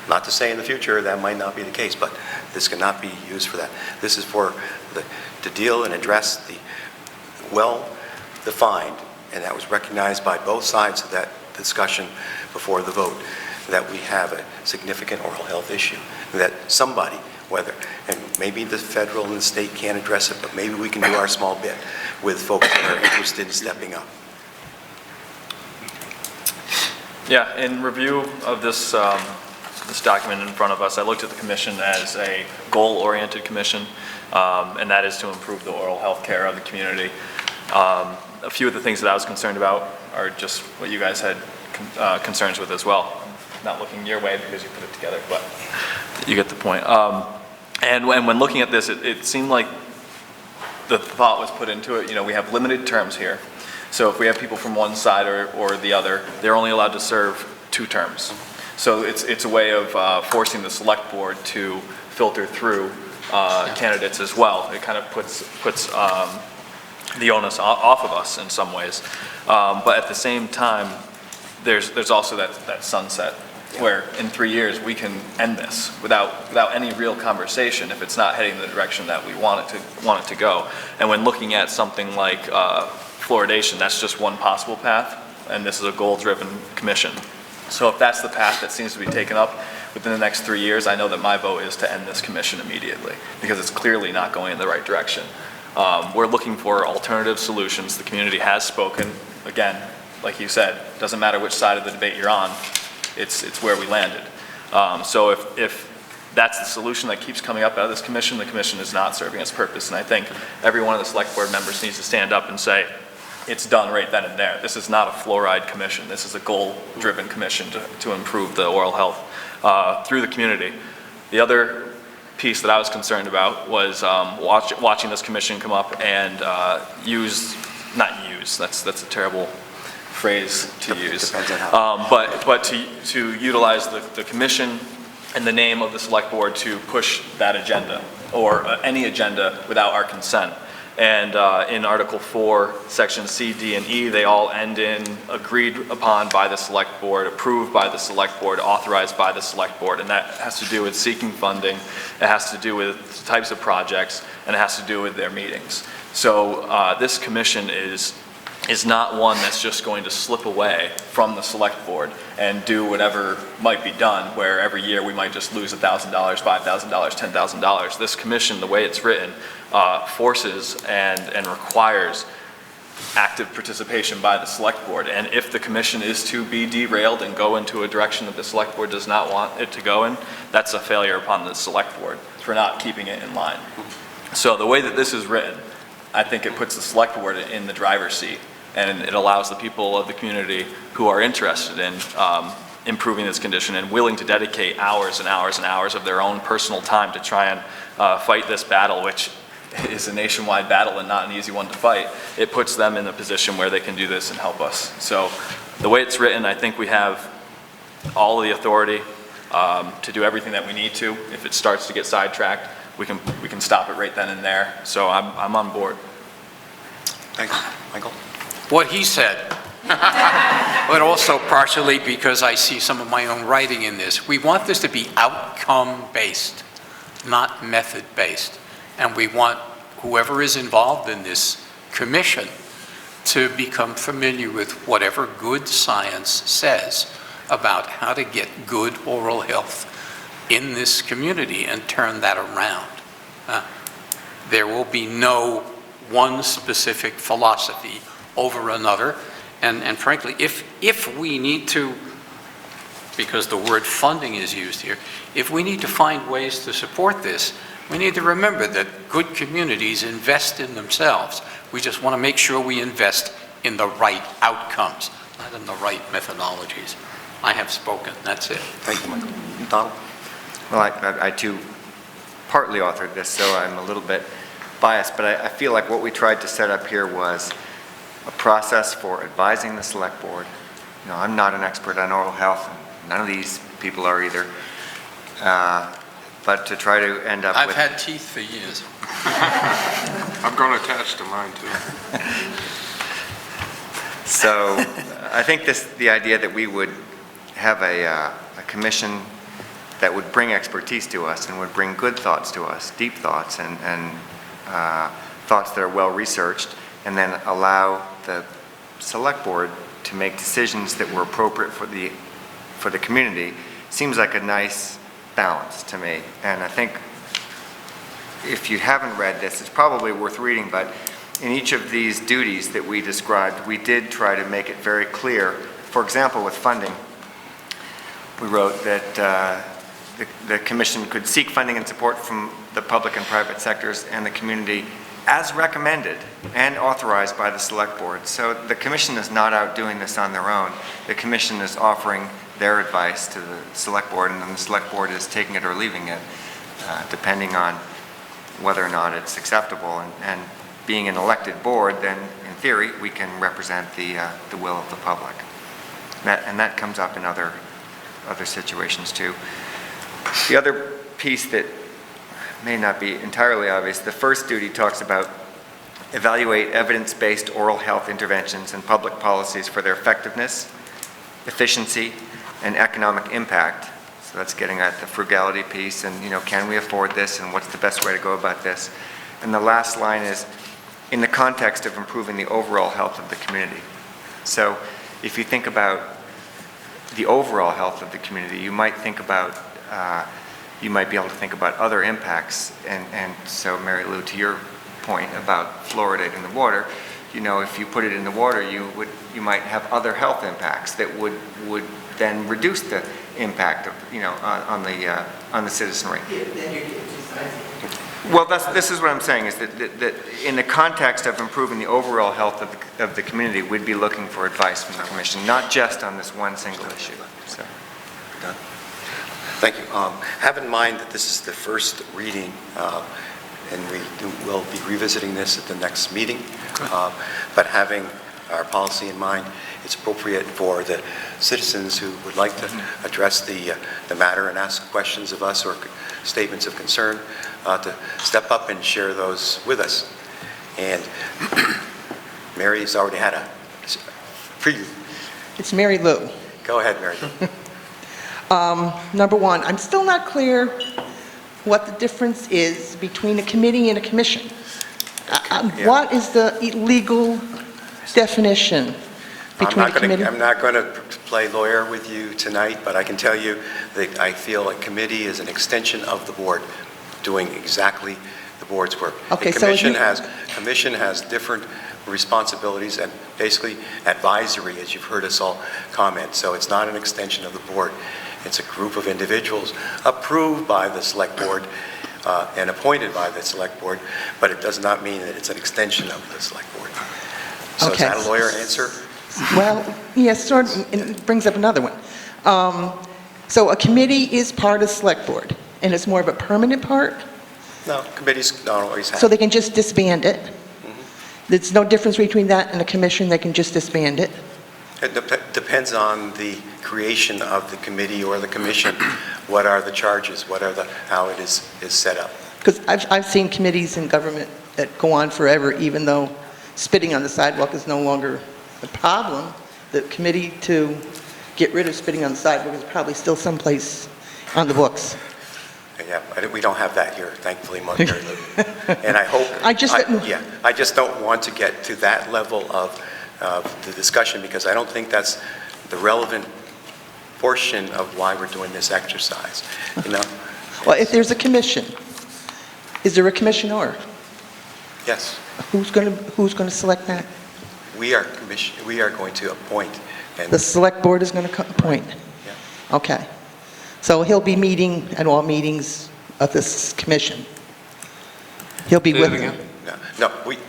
Not to say in the future that might not be the case, but this cannot be used for that. This is for to deal and address the well-defined, and that was recognized by both sides of that discussion before the vote, that we have a significant oral health issue, that somebody, and maybe the federal and the state can't address it, but maybe we can do our small bit with folks that are interested in stepping up. Yeah, in review of this document in front of us, I looked at the commission as a goal-oriented commission, and that is to improve the oral health care of the community. A few of the things that I was concerned about are just what you guys had concerns with as well. Not looking your way because you put it together, but you get the point. And when looking at this, it seemed like the thought was put into it, we have limited terms here. So if we have people from one side or the other, they're only allowed to serve 2 terms. So it's a way of forcing the select board to filter through candidates as well. It kind of puts the onus off of us in some ways. But at the same time, there's also that sunset where in 3 years we can end this without any real conversation if it's not heading in the direction that we want it to go. And when looking at something like fluoridation, that's just one possible path, and this is a goal-driven commission. So if that's the path that seems to be taken up, within the next 3 years, I know that my vote is to end this commission immediately, because it's clearly not going in the right direction. We're looking for alternative solutions. The community has spoken. Again, like you said, doesn't matter which side of the debate you're on, it's where we landed. So if that's the solution that keeps coming up out of this commission, the commission is not serving its purpose. And I think every one of the select board members needs to stand up and say, it's done right then and there. This is not a fluoride commission. This is a goal-driven commission to improve the oral health through the community. The other piece that I was concerned about was watching this commission come up and that's a terrible phrase to use, but to utilize the commission and the name of the select board to push that agenda or any agenda without our consent. And in Article 4, Section C, D, and E, they all end in agreed upon by the select board, approved by the select board, authorized by the select board. And that has to do with seeking funding, it has to do with types of projects, and it has to do with their meetings. So this commission is not one that's just going to slip away from the select board and do whatever might be done, where every year we might just lose $1,000, $5,000, $10,000. This commission, the way it's written, forces and requires active participation by the select board. And if the commission is to be derailed and go into a direction that the select board does not want it to go in, that's a failure upon the select board for not keeping it in line. So the way that this is written, I think it puts the select board in the driver's seat, and it allows the people of the community who are interested in improving this condition and willing to dedicate hours and hours and hours of their own personal time to try and fight this battle, which is a nationwide battle and not an easy one to fight. It puts them in a position where they can do this and help us. So the way it's written, I think we have all of the authority to do everything that we need to. If it starts to get sidetracked, we can stop it right then and there. So I'm on board. Thanks. Michael? What he said, but also partially because I see some of my own writing in this. We want this to be outcome-based, not method-based. And we want whoever is involved in this commission to become familiar with whatever good science says about how to get good oral health in this community and turn that around. There will be no one specific philosophy over another. And frankly, if we need to, because the word funding is used here, if we need to find ways to support this, we need to remember that good communities invest in themselves. We just want to make sure we invest in the right outcomes, not in the right methodologies. I have spoken. That's it. Thank you, Michael. Donald? Well, I too partly authored this, so I'm a little bit biased, but I feel like what we tried to set up here was a process for advising the select board. You know, I'm not an expert on oral health, and none of these people are either. But to try to end up I've with... had teeth for years. I'm going to attach to mine too. So I think the idea that we would have a commission that would bring expertise to us and would bring good thoughts to us, deep thoughts and thoughts that are well researched, and then allow the select board to make decisions that were appropriate for the community, seems like a nice balance to me. And I think if you haven't read this, it's probably worth reading, but in each of these duties that we described, we did try to make it very clear. For example, with funding, we wrote that the commission could seek funding and support from the public and private sectors and the community as recommended and authorized by the select board. So the commission is not out doing this on their own. The commission is offering their advice to the select board, and then the select board is taking it or leaving it, depending on whether or not it's acceptable. And being an elected board, then in theory, we can represent the will of the public. And that comes up in other situations too. The other piece that may not be entirely obvious, the first duty talks about evaluate evidence-based oral health interventions and public policies for their effectiveness, efficiency, and economic impact. So that's getting at the frugality piece and, you know, can we afford this and what's the best way to go about this? And the last line is in the context of improving the overall health of the community. So if you think about the overall health of the community, you might think about you might be able to think about other impacts. And so, Mary Lou, to your point about fluoridating the water, you know, if you put it in the water, you might have other health impacts that would then reduce the impact of, you know, on the citizenry. Well, this is what I'm saying, is that in the context of improving the overall health of the community, we'd be looking for advice from the commission, not just on this one single issue. So. Done. Thank you. Have in mind that this is the first reading, and we'll be revisiting this at the next meeting. But having our policy in mind, it's appropriate for the citizens who would like to address the matter and ask questions of us or statements of concern to step up and share those with us. And Mary's already had a preview. It's Mary Lou. Go ahead, Mary. Number one, I'm still not clear what the difference is between a committee and a commission. What is the legal definition between a committee? I'm not going to play lawyer with you tonight, but I can tell you that I feel a committee is an extension of the board doing exactly the board's work. Okay, the commission has different responsibilities and basically advisory, as you've heard us all comment. So it's not an extension of the board. It's a group of individuals approved by the select board and appointed by the select board, but it does not mean that it's an extension of the select board. So Okay. Is that a lawyer answer? Well, yes, sort of, and it brings up another one. So a committee is part of select board, and it's more of a permanent part, No, committees don't always have. so they can just disband it? There's no difference between that and a commission, they can just disband it? It depends on the creation of the committee or the commission. What are the charges? How it is set up? Because I've seen committees in government that go on forever, even though spitting on the sidewalk is no longer a problem. The committee to get rid of spitting on the sidewalk is probably still someplace on the books. Yeah, we don't have that here, thankfully, Mary Lou. And I hope, I just don't want to get to that level of the discussion, because I don't think that's the relevant portion of why we're doing this exercise, you know? Well, if there's a commission, is there a commissioner? Yes, Who's going to select that? we are going to appoint, and The select board is going to appoint? Yeah. Okay. So he'll be meeting at all meetings of this commission? He'll be with them?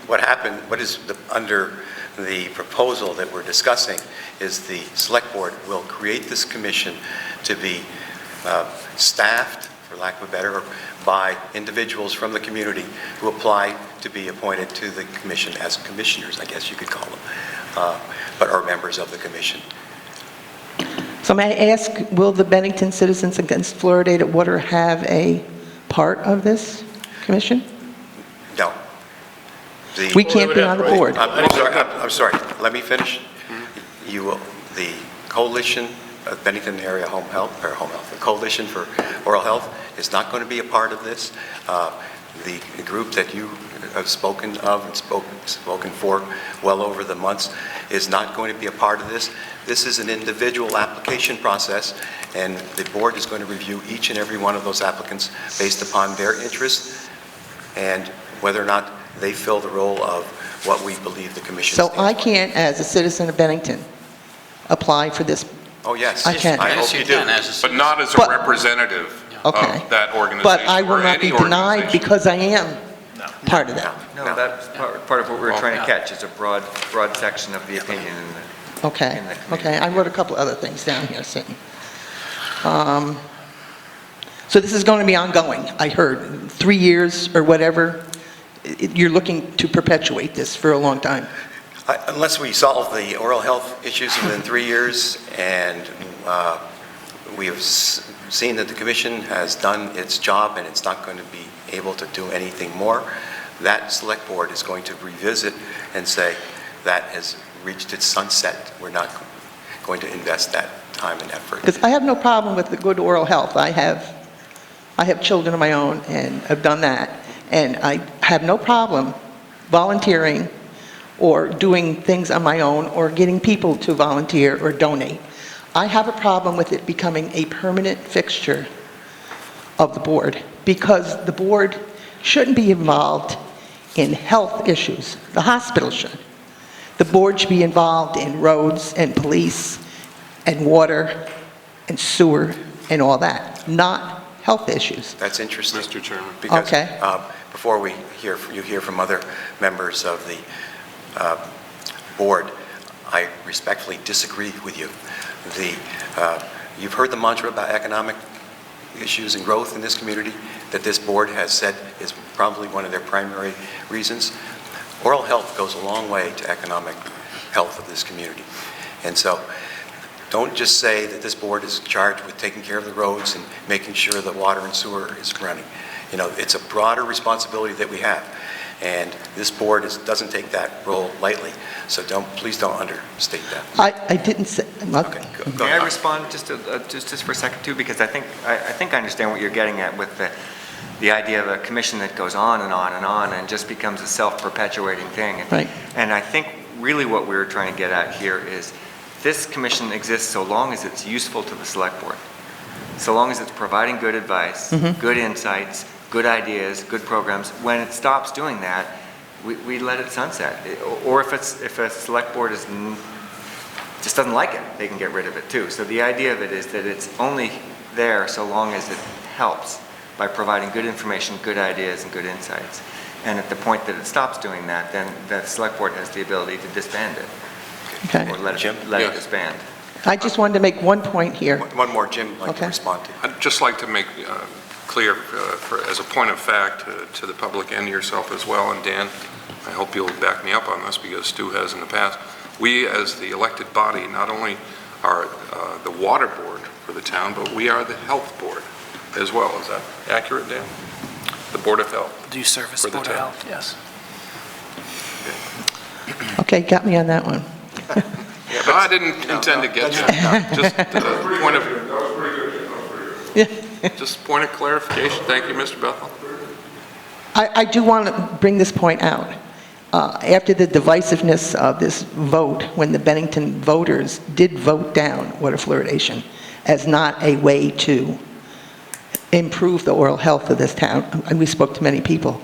what is under the proposal that we're discussing is the select board will create this commission to be staffed, for lack of a better, by individuals from the community who apply to be appointed to the commission as commissioners, I guess you could call them, but are members of the commission. So may I ask, will the Bennington Citizens Against Fluoridated Water have a part of this commission? No. We can't be on the board. I'm sorry, let me finish. The Coalition of Bennington Area the Coalition for Oral Health is not going to be a part of this. The group that you have spoken of and spoken for well over the months is not going to be a part of this. This is an individual application process, and the board is going to review each and every one of those applicants based upon their interests and whether or not they fill the role of what we believe the commission So stands I for. can't, as a citizen of Bennington, apply for this? Oh, yes. I can. I hope you do. But not as a representative Okay. of that organization. But I will or not be any denied organization. because I am part of that? No, that's part of what we were trying to catch, is a broad section of the opinion in the Okay, in the community. okay, I wrote a couple other things down here, so. So this is going to be ongoing, I heard, 3 years or whatever? You're looking to perpetuate this for a long time? Unless we solve the oral health issues within 3 years, and we have seen that the commission has done its job and it's not going to be able to do anything more, that select board is going to revisit and say that has reached its sunset. We're not going to invest that time and effort. Because I have no problem with the good oral health. I have children of my own, and I've done that. And I have no problem volunteering or doing things on my own or getting people to volunteer or donate. I have a problem with it becoming a permanent fixture of the board, because the board shouldn't be involved in health issues. The hospital should. The board should be involved in roads and police and water and sewer and all that, not health issues. That's interesting. Mr. Chairman. Because Okay. before you hear from other members of the board, I respectfully disagree with you. You've heard the mantra about economic issues and growth in this community that this board has said is probably one of their primary reasons. Oral health goes a long way to economic health of this community. And so don't just say that this board is charged with taking care of the roads and making sure the water and sewer is running. You know, it's a broader responsibility that we have. And this board doesn't take that role lightly. So please don't understate that. I didn't say, Okay, go May I ahead. respond just for a second too? Because I think I understand what you're getting at with the idea of a commission that goes on and on and on and just becomes a self-perpetuating thing. Right. And I think really what we're trying to get at here is this commission exists so long as it's useful to the select board. So long as it's providing good advice, good insights, good ideas, good programs. When it stops doing that, we let it sunset. Or if a select board just doesn't like it, they can get rid of it too. So the idea of it is that it's only there so long as it helps by providing good information, good ideas, and good insights. And at the point that it stops doing that, then the select board has the ability to disband it. Okay. Or let Jim? it disband. I just wanted to make one point here. One more, Jim, would like to Okay. respond to. I'd just like to make clear, as a point of fact, to the public and yourself as well, and Dan, I hope you'll back me up on this because Stu has in the past. We, as the elected body, not only are the water board for the town, but we are the health board as well. Is that accurate, Dan? The Board of Health. Do you service For the Board of town. Health? Yes. Okay, got me on that one. No, I didn't intend to get you. Just point of, just point of clarification. Thank you, Mr. Bethel. I do want to bring this point out. After the divisiveness of this vote, when the Bennington voters did vote down water fluoridation as not a way to improve the oral health of this town, and we spoke to many people,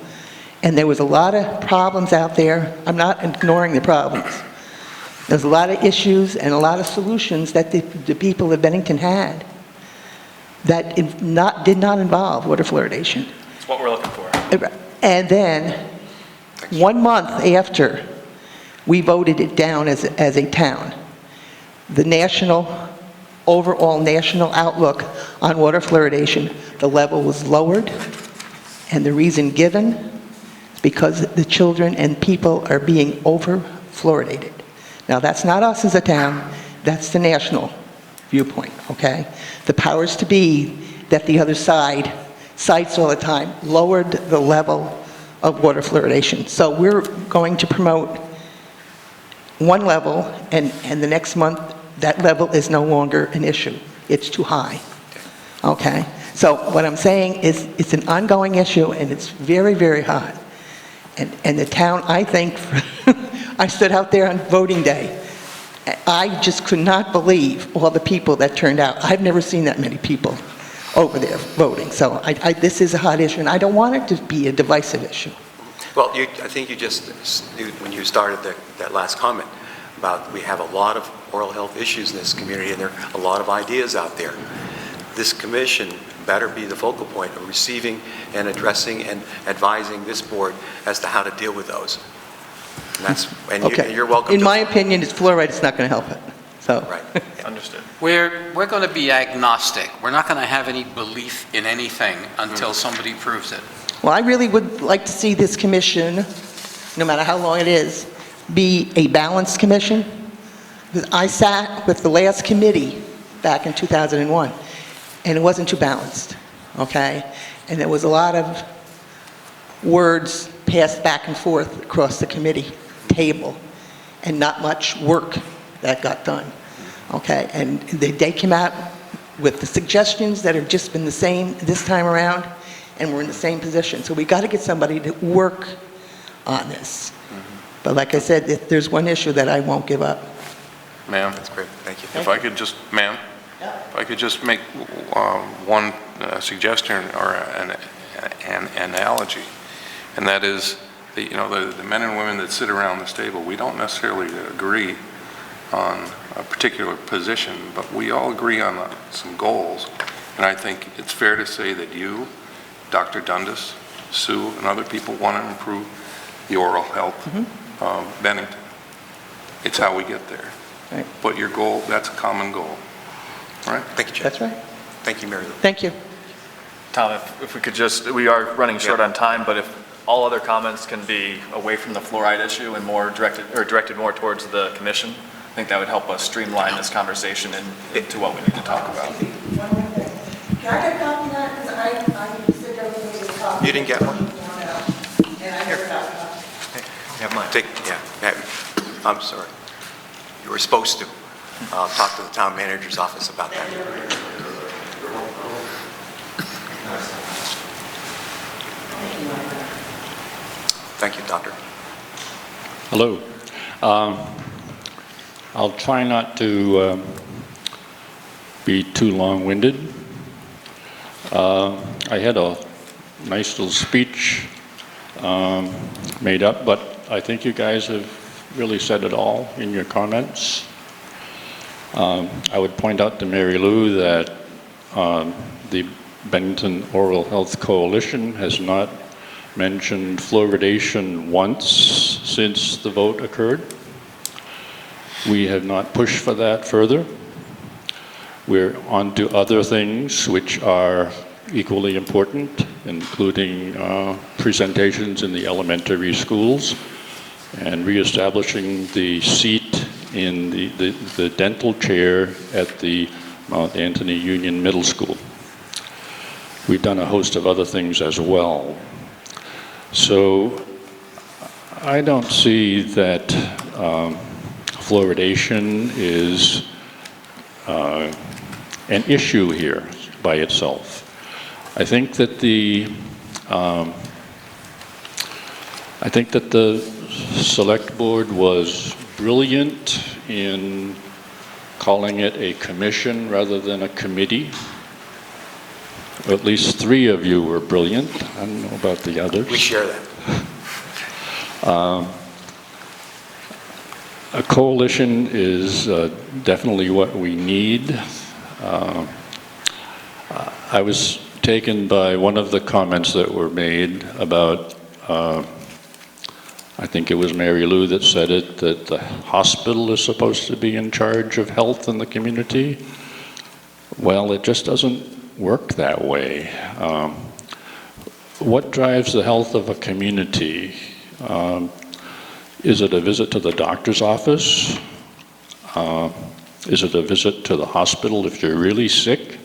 and there was a lot of problems out there. I'm not ignoring the problems. There's a lot of issues and a lot of solutions that the people of Bennington had that did not involve water fluoridation. It's what we're looking for. And then, 1 month after we voted it down as a town, the overall national outlook on water fluoridation, the level was lowered, and the reason given is because the children and people are being over-fluoridated. Now, that's not us as a town, that's the national viewpoint, okay? The powers to be that the other side cites all the time lowered the level of water fluoridation. So we're going to promote one level, and the next month, that level is no longer an issue. It's too high, okay? So what I'm saying is it's an ongoing issue, and it's very, very hot. And the town, I think, I stood out there on voting day. I just could not believe all the people that turned out. I've never seen that many people over there voting. So this is a hot issue, and I don't want it to be a divisive issue. Well, I think when you started that last comment about we have a lot of oral health issues in this community, and there are a lot of ideas out there. This commission better be the focal point of receiving and addressing and advising this board as to how to deal with those. And you're welcome. In my opinion, it's fluoride. It's not going to help it. So. Right. Understood. We're going to be agnostic. We're not going to have any belief in anything until somebody proves it. Well, I really would like to see this commission, no matter how long it is, be a balanced commission. Because I sat with the last committee back in 2001, and it wasn't too balanced, okay? And there was a lot of words passed back and forth across the committee table, and not much work that got done, okay? And they came out with the suggestions that have just been the same this time around, and we're in the same position. So we got to get somebody to work on this. But like I said, there's one issue that I won't give up. Ma'am? That's great. Thank you. If I could just, ma'am? If I could just make one suggestion or an analogy, and that is, the men and women that sit around this table, we don't necessarily agree on a particular position, but we all agree on some goals. And I think it's fair to say that you, Dr. Dundas, Sue, and other people want to improve the oral health of Bennington. It's how we get there. Right. But your goal, that's a common goal, right? Thank you, Jim. That's right. Thank you, Mary Lou. Thank you. Tom, if we could just, we are running short on time, but if all other comments can be away from the fluoride issue and more directed more towards the commission, I think that would help us streamline this conversation into what we need to talk about. Can I get a copy of that? Because I said everybody was talking. You didn't get one? And I never got a copy. Have mine. Yeah. I'm sorry. You were supposed to. I'll talk to the town manager's office about that. Thank you, Doctor. Hello. I'll try not to be too long-winded. I had a nice little speech made up, but I think you guys have really said it all in your comments. I would point out to Mary Lou that the Bennington Oral Health Coalition has not mentioned fluoridation once since the vote occurred. We have not pushed for that further. We're on to other things which are equally important, including presentations in the elementary schools and reestablishing the seat in the dental chair at the Mount Anthony Union Middle School. We've done a host of other things as well. So I don't see that fluoridation is an issue here by itself. I think that the select board was brilliant in calling it a commission rather than a committee. At least 3 of you were brilliant. I don't know about the others. We share that. A coalition is definitely what we need. I was taken by one of the comments that were made about, I think it was Mary Lou that said it, that the hospital is supposed to be in charge of health in the community. Well, it just doesn't work that way. What drives the health of a community? Is it a visit to the doctor's office? Is it a visit to the hospital if you're really sick?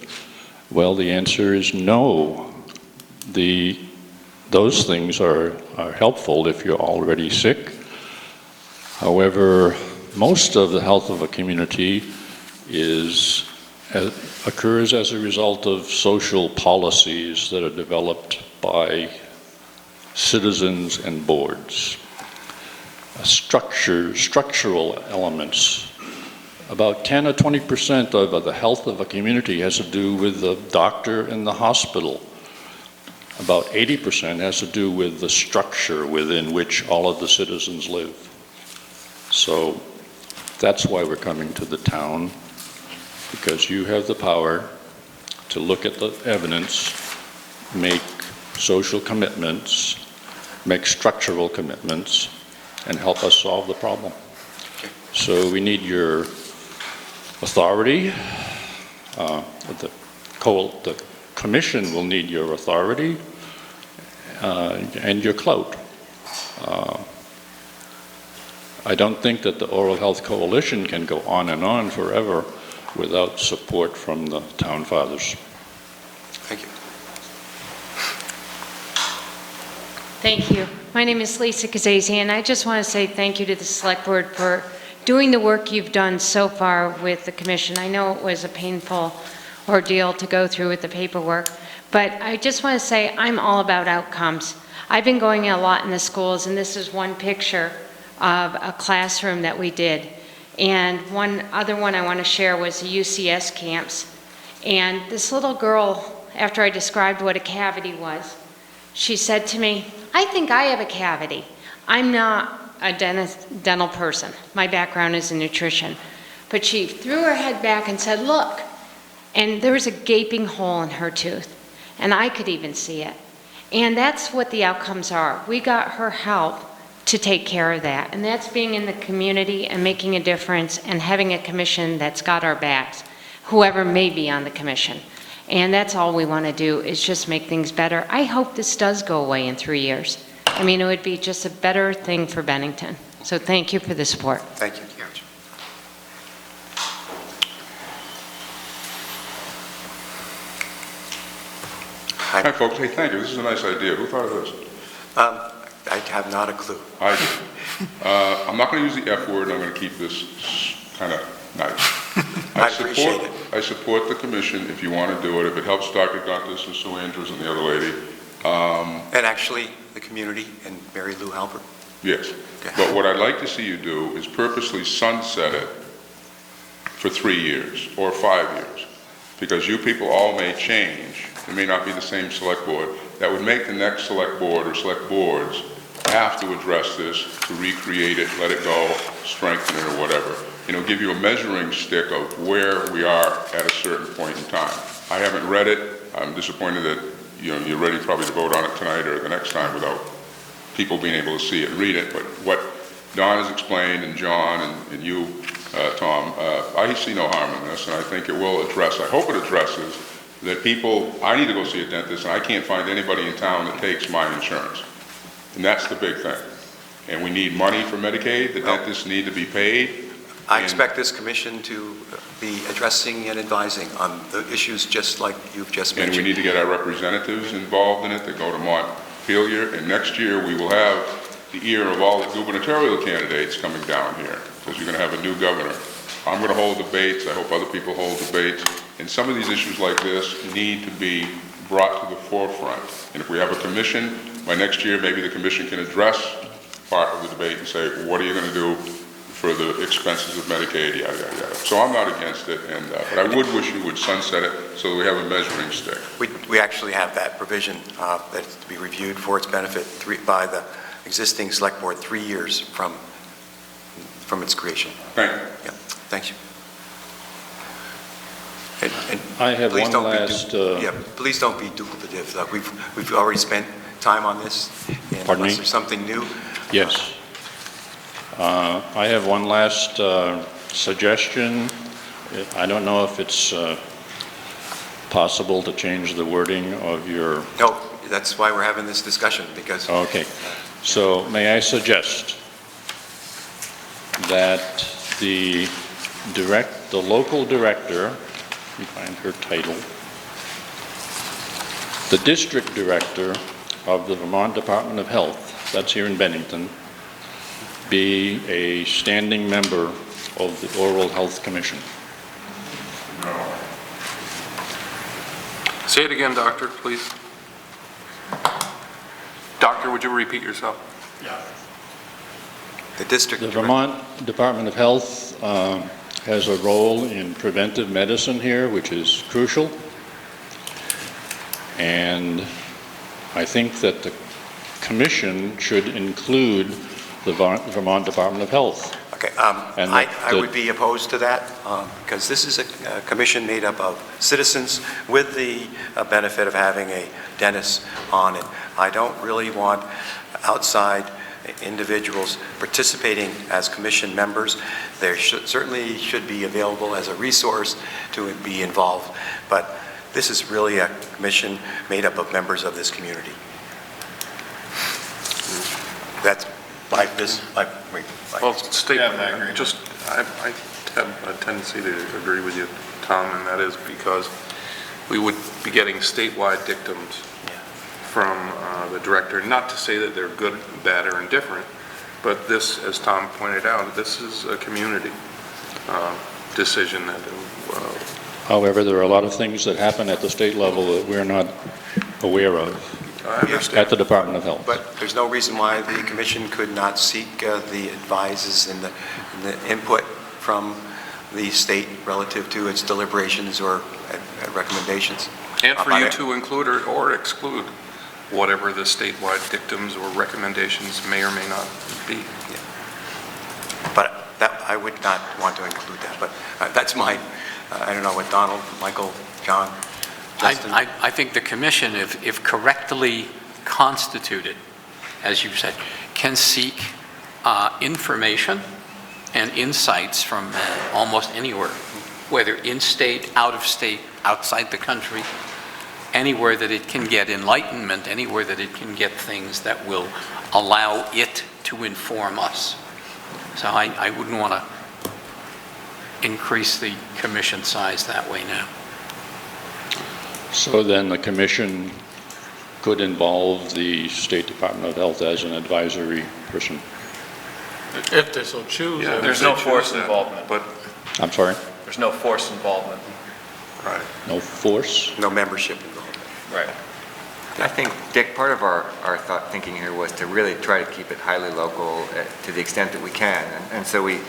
Well, the answer is no. Those things are helpful if you're already sick. However, most of the health of a community occurs as a result of social policies that are developed by citizens and boards. Structural elements. About 10 or 20% of the health of a community has to do with the doctor and the hospital. About 80% has to do with the structure within which all of the citizens live. So that's why we're coming to the town, because you have the power to look at the evidence, make social commitments, make structural commitments, and help us solve the problem. So we need your authority. The commission will need your authority and your clout. I don't think that the Oral Health Coalition can go on and on forever without support from the town fathers. Thank you. Thank you. My name is Lisa Kazazian, and I just want to say thank you to the Select Board for doing the work you've done so far with the Commission. I know it was a painful ordeal to go through with the paperwork, but I just want to say I'm all about outcomes. I've been going a lot in the schools, and this is one picture of a classroom that we did. And one other one I want to share was the UCS camps. And this little girl, after I described what a cavity was, she said to me, "I think I have a cavity. I'm not a dental person. My background is in nutrition." But she threw her head back and said, "Look." And there was a gaping hole in her tooth, and I could even see it. And that's what the outcomes are. We got her help to take care of that, and that's being in the community and making a difference and having a commission that's got our backs, whoever may be on the commission. And that's all we want to do, is just make things better. I hope this does go away in 3 years. I mean, it would be just a better thing for Bennington. So thank you for the support. Thank you. Hi, folks. Hey, thank you. This is a nice idea. Who thought of this? I have not a clue. I do. I'm not going to use the F word, and I'm going to keep this kind of nice. I appreciate it. I support the commission if you want to do it, if it helps Dr. Guntis and Sue Andrews and the other lady. And actually, the community and Mary Lou Halpert. Yes. But what I'd like to see you do is purposely sunset it for 3 years or 5 years, because you people all may change. It may not be the same select board. That would make the next select board or select boards have to address this, to recreate it, let it go, strengthen it, or whatever. You know, give you a measuring stick of where we are at a certain point in time. I haven't read it. I'm disappointed that, you know, you're ready probably to vote on it tonight or the next time without people being able to see it and read it. But what Don has explained, and John and you, Tom, I see no harm in this, and I think it will address, I hope it addresses that people, I need to go see a dentist, and I can't find anybody in town that takes my insurance. And that's the big thing. And we need money for Medicaid. The dentists need to be paid. I expect this commission to be addressing and advising on the issues just like you've just mentioned. And we need to get our representatives involved in it to go to Montpelier. And next year we will have the ear of all the gubernatorial candidates coming down here, because you're going to have a new governor. I'm going to hold debates. I hope other people hold debates. And some of these issues like this need to be brought to the forefront. And if we have a commission, by next year, maybe the commission can address part of the debate and say, well, what are you going to do for the expenses of Medicaid, yada, yada, yada. So I'm not against it, and but I would wish you would sunset it so that we have a measuring stick. We actually have that provision that's to be reviewed for its benefit by the existing select board 3 years from its creation. Thank you. Yeah, thank you. And I have please one don't last... please don't be duplicative. We've already spent time on this, and Pardon unless me? there's something new. Yes. I have one last suggestion. I don't know if it's possible to change the wording of your... No, that's why we're having this discussion, because... Okay. So may I suggest that the local director, let me find her title, the district director of the Vermont Department of Health, that's here in Bennington, be a standing member of the Oral Health Commission. Say it again, Doctor, please. Doctor, would you repeat yourself? Yeah. The district The Vermont Department of Health has a role in preventive medicine here, which is crucial. And I think that the commission should include the Vermont Department of Health. Okay, I would be opposed to that, because this is a commission made up of citizens with the benefit of having a dentist on it. I don't really want outside individuals participating as commission members. They certainly should be available as a resource to be involved, but this is really a commission made up of members of this community. That's Well, statement, I have a tendency to agree with you, Tom, and that is because we would be getting statewide dictums from the director, not to say that they're good, bad, or indifferent, but this, as Tom pointed out, this is a community decision that... However, there are a lot of things that happen at the state level that we're not aware of at the Department of Health. But there's no reason why the commission could not seek the advices and the input from the state relative to its deliberations or recommendations. And for about you it. to include or exclude whatever the statewide dictums or recommendations may or may not be. But that, I would not want to include that, but that's my, I don't know what Donald, Michael, John, Justin. I think the commission, if correctly constituted, as you said, can seek information and insights from almost anywhere, whether in-state, out-of-state, outside the country, anywhere that it can get enlightenment, anywhere that it can get things that will allow it to inform us. So I wouldn't want to increase the commission size that way now. So then the commission could involve the State Department of Health as an advisory person? If they so choose. Yeah, There's no forced involvement. But, I'm sorry? There's no forced involvement. right. No force? No membership involved. Right. I think, Dick, part of our thinking here was to really try to keep it highly local to the extent that we can. And so we,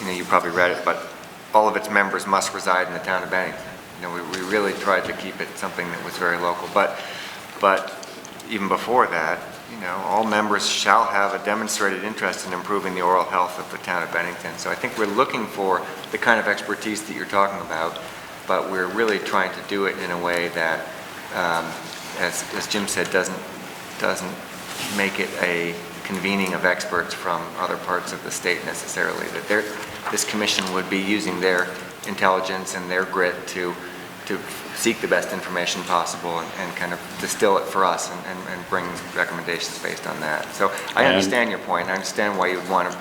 you probably read it, but all of its members must reside in the town of Bennington. We really tried to keep it something that was very local. But even before that, all members shall have a demonstrated interest in improving the oral health of the town of Bennington. So I think we're looking for the kind of expertise that you're talking about, but we're really trying to do it in a way that, as Jim said, doesn't make it a convening of experts from other parts of the state necessarily. That this commission would be using their intelligence and their grit to seek the best information possible and kind of distill it for us and bring recommendations based on that. So I understand your point. I understand why you would want to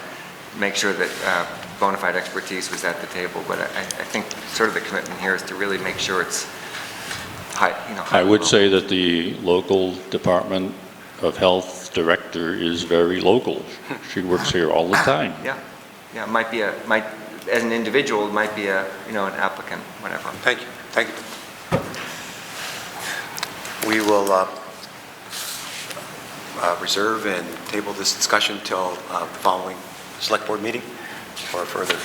make sure that bona fide expertise was at the table, but I think sort of the commitment here is to really make sure it's high. I would say that the local Department of Health director is very local. She works here all the time. Yeah, might as an individual, it might be an applicant, whatever. Thank you. Thank you. We will reserve and table this discussion till the following select board meeting for further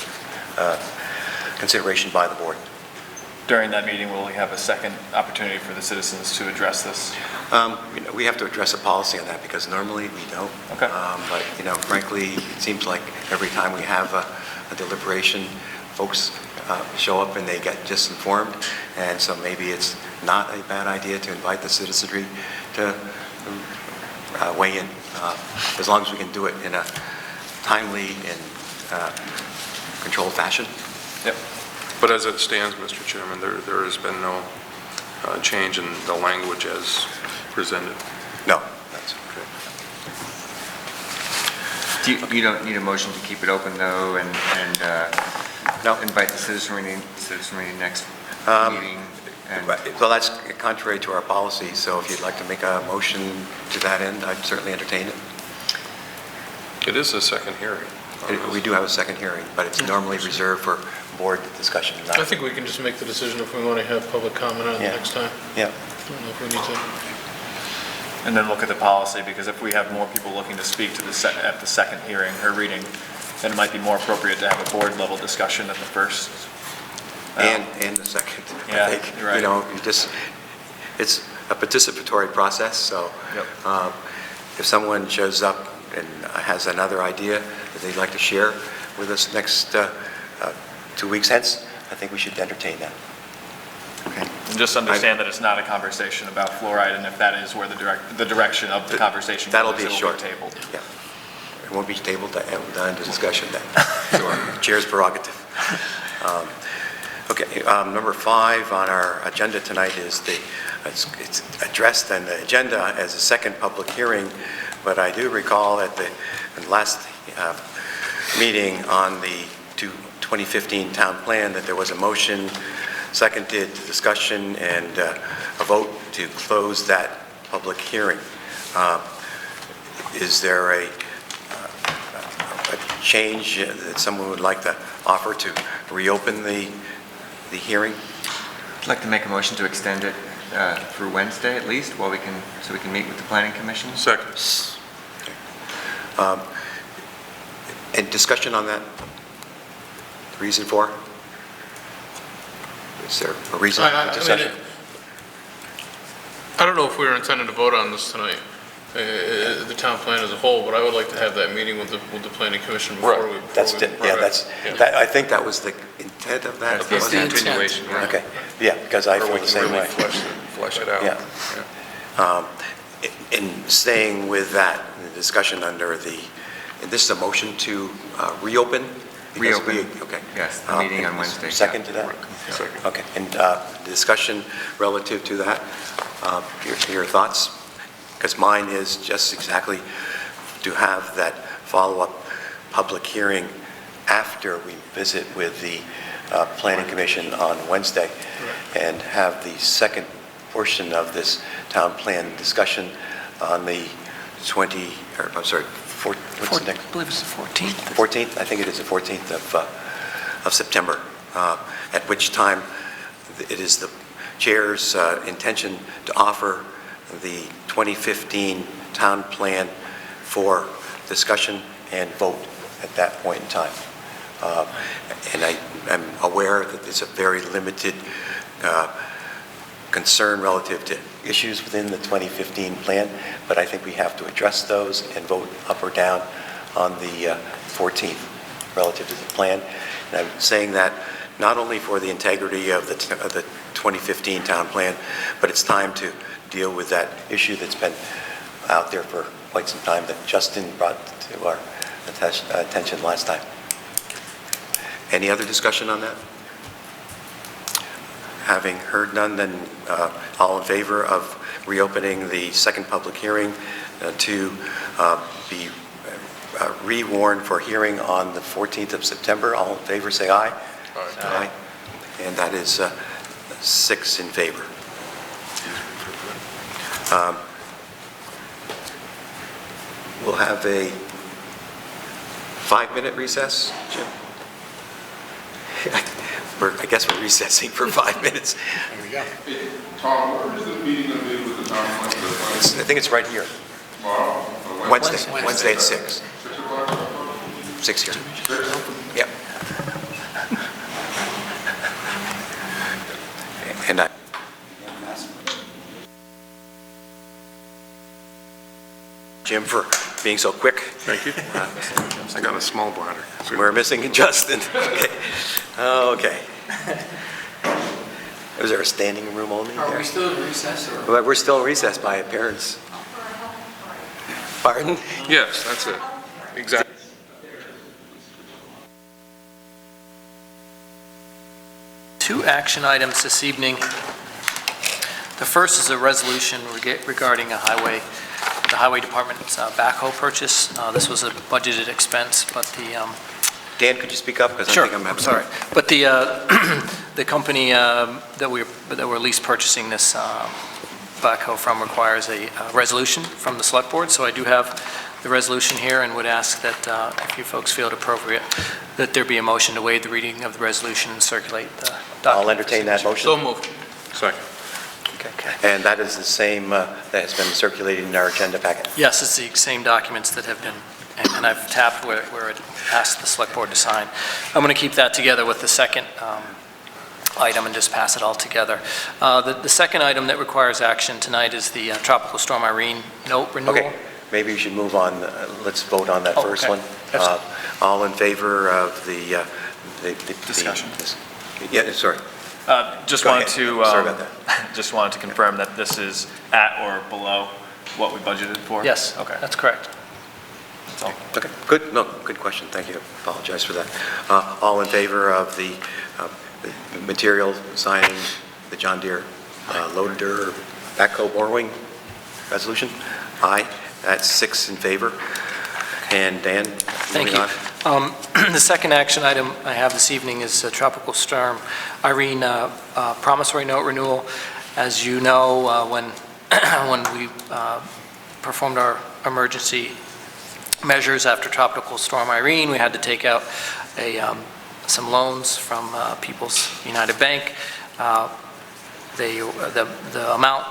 consideration by the board. During that meeting, will we have a second opportunity for the citizens to address this? We have to address a policy on that because normally we don't. Okay. But frankly, it seems like every time we have a deliberation, folks show up and they get disinformed, and so maybe it's not a bad idea to invite the citizenry to weigh in, as long as we can do it in a timely and controlled fashion. Yep. But as it stands, Mr. Chairman, there has been no change in the language as presented. No, that's okay. You don't need a motion to keep it open though, and No. invite the citizenry next meeting. Well, that's contrary to our policy, so if you'd like to make a motion to that end, I'd certainly entertain it. It is a second hearing. We do have a second hearing, but it's normally reserved for board discussion. I think we can just make the decision if we want to have public comment on it next time. Yeah. I don't know if we need to. And then look at the policy, because if we have more people looking to speak to at the second hearing or reading, then it might be more appropriate to have a board level discussion at the first. And the second. Yeah, I think, you're right. It's a participatory process, so if someone shows up and has another idea that they'd like to share with us next 2 weeks hence, I think we should entertain that. Okay. And just understand that it's not a conversation about fluoride, and if that is where the direction of the conversation That'll goes, be it'll short. tabled. Yeah. It won't be tabled to end the discussion then. Chair's prerogative. Okay, number 5 on our agenda tonight is it's addressed on the agenda as a second public hearing, but I do recall at the last meeting on the 2015 town plan that there was a motion seconded to discussion and a vote to close that public hearing. Is there a change that someone would like to offer to reopen the hearing? I'd like to make a motion to extend it through Wednesday at least, so we can meet with the Planning Commission. Second. And discussion on that? The reason for? Is there a reason I for mean, discussion? I don't know if we were intending to vote on this tonight, the town plan as a whole, but I would like to have that meeting with the planning commission before we. I think that was the intent of that. That's the continuation, right? Okay, yeah, because I Or feel we the can same really way. flesh it out. Yeah. In staying with that, the discussion under the, and this is a motion to reopen? Because Reopen. Okay. Yes, the meeting on Wednesday. Second to that? Second. Okay, and discussion relative to that, your thoughts? Because mine is just exactly to have that follow-up public hearing after we visit with the Planning Commission on Wednesday, and have the second portion of this town plan discussion on the 14th? I believe it's the 14th. 14th, I think it is the 14th of September, at which time it is the chair's intention to offer the 2015 town plan for discussion and vote at that point in time. And I'm aware that there's a very limited concern relative to issues within the 2015 plan, but I think we have to address those and vote up or down on the 14th relative to the plan. And I'm saying that not only for the integrity of the 2015 town plan, but it's time to deal with that issue that's been out there for quite some time that Justin brought to our attention last time. Any other discussion on that? Having heard none, then all in favor of reopening the second public hearing to be rewarned for hearing on the 14th of September, all in favor say aye. Aye. And that is 6 in favor. We'll have a 5-minute recess, Jim? I guess we're recessing for 5 minutes. There we go. Tom, where is the meeting going to be with the town? I think it's right here. Tomorrow? Wednesday at 6. 6 here. Yep. And Jim, for being so quick. Thank you. I got a small bladder. We're missing Justin. Okay. Is there a standing room only there? Are we still in recess? Or? Well, we're still in recess by appearance. Pardon? Yes, that's it. Exactly. Two action items this evening. The first is a resolution regarding the highway department's backhoe purchase. This was a budgeted expense, but the Dan, could you speak up? Because sure, I think I'm having... sorry. But the the company that we're lease purchasing this backhoe from requires a resolution from the select board. So I do have the resolution here and would ask that if you folks feel it appropriate, that there be a motion to waive the reading of the resolution and circulate the document. I'll entertain that motion. So moved. Second. Okay. And that is the same that has been circulated in our agenda packet? Yes, it's the same documents that have been, and I've tapped where it asked the select board to sign. I'm going to keep that together with the second item and just pass it all together. The second item that requires action tonight is the Tropical Storm Irene note renewal. Okay, maybe we should move on. Let's vote on that first okay. one. All in favor of the Discussion. Yeah, sorry. Just Go wanted ahead. to, Sorry about that. just wanted to confirm that this is at or below what we budgeted for? Yes, Okay. that's correct. That's all. Okay, good. No, good question. Thank you. Apologize for that. All in favor of the material signing the John Deere loader backhoe borrowing resolution? Aye. That's 6 in favor. And Dan, Thank moving you. on. The second action item I have this evening is Tropical Storm Irene promissory note renewal. As you know, when we performed our emergency measures after Tropical Storm Irene, we had to take out some loans from People's United Bank. The amount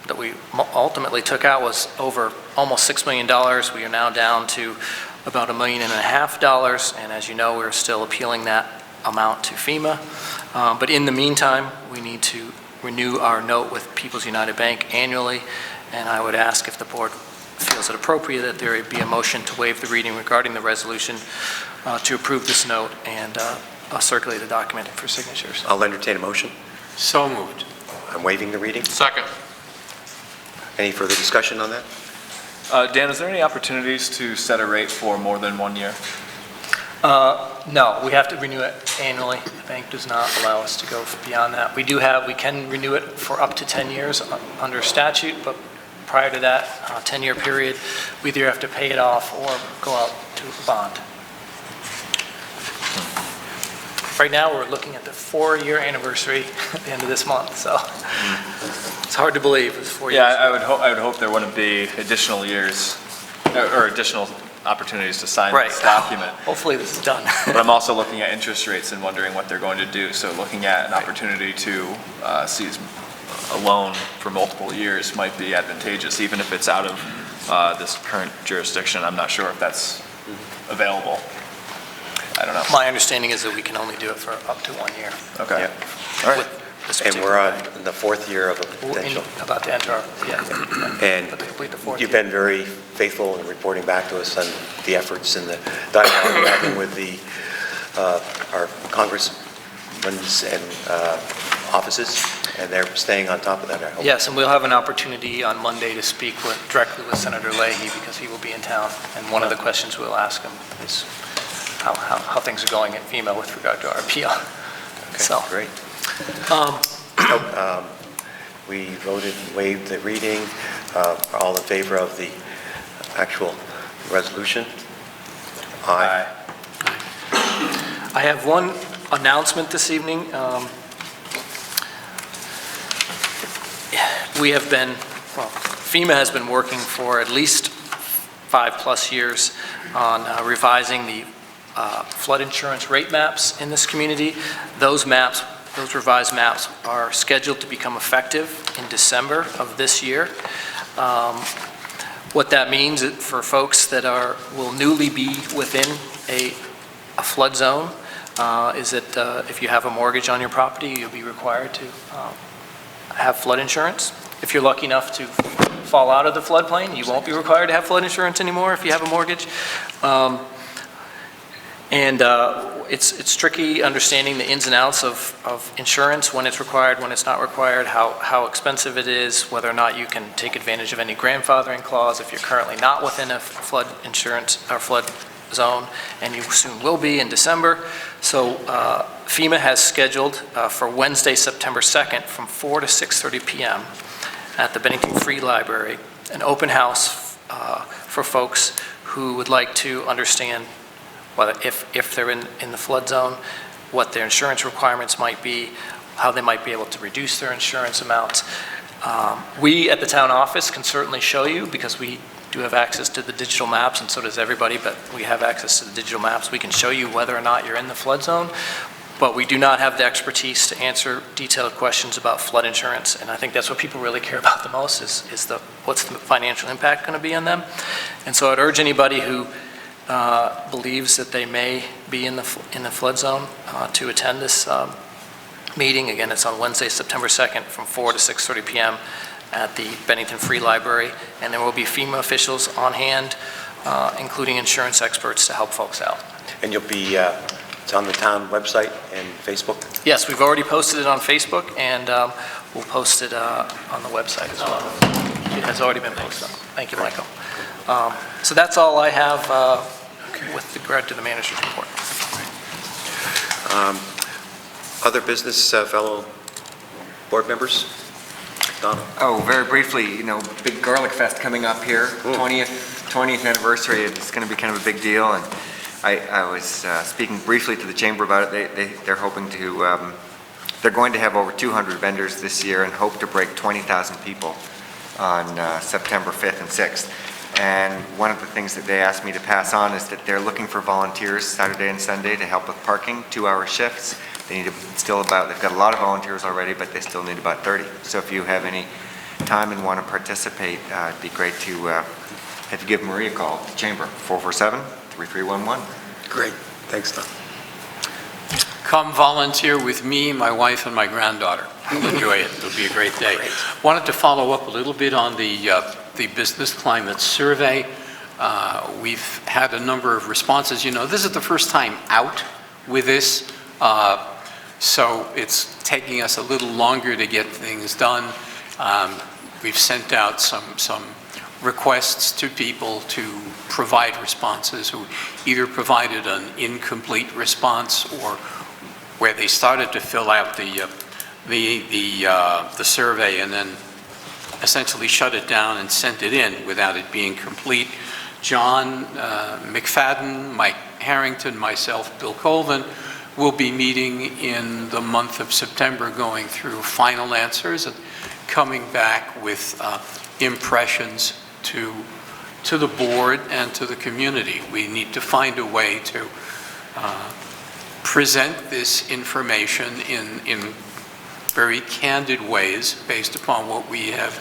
that we ultimately took out was over almost $6 million. We are now down to about $1.5 million, and as you know, we're still appealing that amount to FEMA. But in the meantime, we need to renew our note with People's United Bank annually, and I would ask if the board feels it appropriate that there be a motion to waive the reading regarding the resolution to approve this note, and I'll circulate the document for signatures. I'll entertain a motion. So moved. I'm waiving the reading. Second. Any further discussion on that? Dan, is there any opportunities to set a rate for more than 1 year? No, we have to renew it annually. The bank does not allow us to go beyond that. We can renew it for up to 10 years under statute, but prior to that 10-year period, we either have to pay it off or go out to a bond. Right now, we're looking at the 4-year anniversary at the end of this month, so it's hard to believe it's 4 years. Yeah, I would hope there wouldn't be additional years or additional opportunities to sign this document. Hopefully this is done. But I'm also looking at interest rates and wondering what they're going to do. So looking at an opportunity to seize a loan for multiple years might be advantageous, even if it's out of this current jurisdiction. I'm not sure if that's available. I don't know. My understanding is that we can only do it for up to 1 year. Okay. Yeah. All right. And we're on the 4th year of a potential. About to enter our, And you've been very faithful in reporting back to us on the efforts and the dialogue we're having with our congressmen's and offices, and they're staying on top of that, I hope. Yes, and we'll have an opportunity on Monday to speak directly with Senator Leahy because he will be in town. And one of the questions we'll ask him is how things are going at FEMA with regard to our appeal. Okay, so great. We voted, waived the reading. All in favor of the actual resolution? Aye. I have one announcement this evening. We have been, FEMA has been working for at least 5+ years on revising the flood insurance rate maps in this community. Those revised maps are scheduled to become effective in December of this year. What that means for folks that will newly be within a flood zone is that if you have a mortgage on your property, you'll be required to have flood insurance. If you're lucky enough to fall out of the floodplain, you won't be required to have flood insurance anymore if you have a mortgage. It's tricky understanding the ins and outs of insurance, when it's required, when it's not required, how expensive it is, whether or not you can take advantage of any grandfathering clause if you're currently not within a flood insurance or flood zone, and you soon will be in December. So FEMA has scheduled for Wednesday, September 2nd from 4 to 6:30 p.m. at the Bennington Free Library, an open house for folks who would like to understand whether if they're in the flood zone, what their insurance requirements might be, how they might be able to reduce their insurance amounts. We at the town office can certainly show you, because we do have access to the digital maps, and so does everybody, but we have access to the digital maps. We can show you whether or not you're in the flood zone, but we do not have the expertise to answer detailed questions about flood insurance, and I think that's what people really care about the most is what's the financial impact going to be on them. And so I'd urge anybody who believes that they may be in the flood zone to attend this meeting. Again, it's on Wednesday, September 2nd from 4 to 6:30 p.m. at the Bennington Free Library, and there will be FEMA officials on hand, including insurance experts, to help folks out. And you'll be, it's on the town website and Facebook? Yes, we've already posted it on Facebook, and we'll post it on the website as well. It has already been posted. Thank you, Michael. So that's all I have with regard to the manager's report. Other business, fellow board members? Donald? Oh, very briefly, big Garlic Fest coming up here, 20th anniversary. It's going to be kind of a big deal, and I was speaking briefly to the chamber about it. They're hoping to, they're going to have over 200 vendors this year and hope to break 20,000 people on September 5th and 6th. And one of the things that they asked me to pass on is that they're looking for volunteers Saturday and Sunday to help with parking, 2-hour shifts. They need they've got a lot of volunteers already, but they still need about 30. So if you have any time and want to participate, it'd be great to have you give Marie a call, the chamber, 447 3311. Great. Thanks, Tom. Come volunteer with me, my wife, and my granddaughter. You'll enjoy it. It'll be a great day. Wanted to follow up a little bit on the business climate survey. We've had a number of responses. You know, this is the first time out with this, so it's taking us a little longer to get things done. We've sent out some requests to people to provide responses who either provided an incomplete response or where they started to fill out the survey and then essentially shut it down and sent it in without it being complete. John McFadden, Mike Harrington, myself, Bill Colvin, will be meeting in the month of September going through final answers and coming back with impressions to the board and to the community. We need to find a way to present this information in very candid ways based upon what we have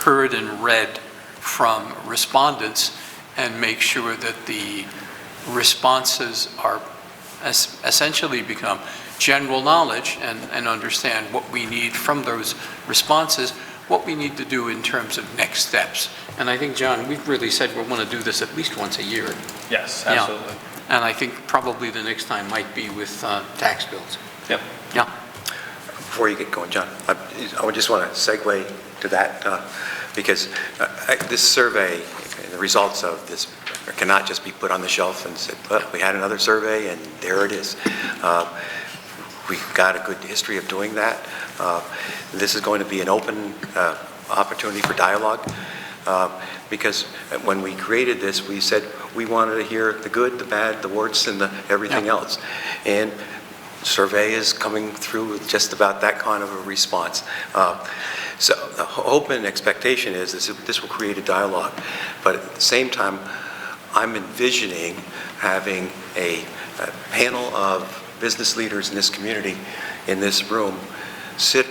heard and read from respondents, and make sure that the responses are essentially become general knowledge and understand what we need from those responses, what we need to do in terms of next steps. And I think, John, we've really said we want to do this at least once a year. Yes, absolutely. Yeah. And I think probably the next time might be with tax bills. Yep. Yeah. Before you get going, John, I just want to segue to that because this survey and the results of this cannot just be put on the shelf and said, well, we had another survey and there it is. We've got a good history of doing that. This is going to be an open opportunity for dialogue because when we created this, we said we wanted to hear the good, the bad, the warts, and everything else. And survey is coming through with just about that kind of a response. So the hope and expectation is this will create a dialogue, but at the same time, I'm envisioning having a panel of business leaders in this community, in this room, sit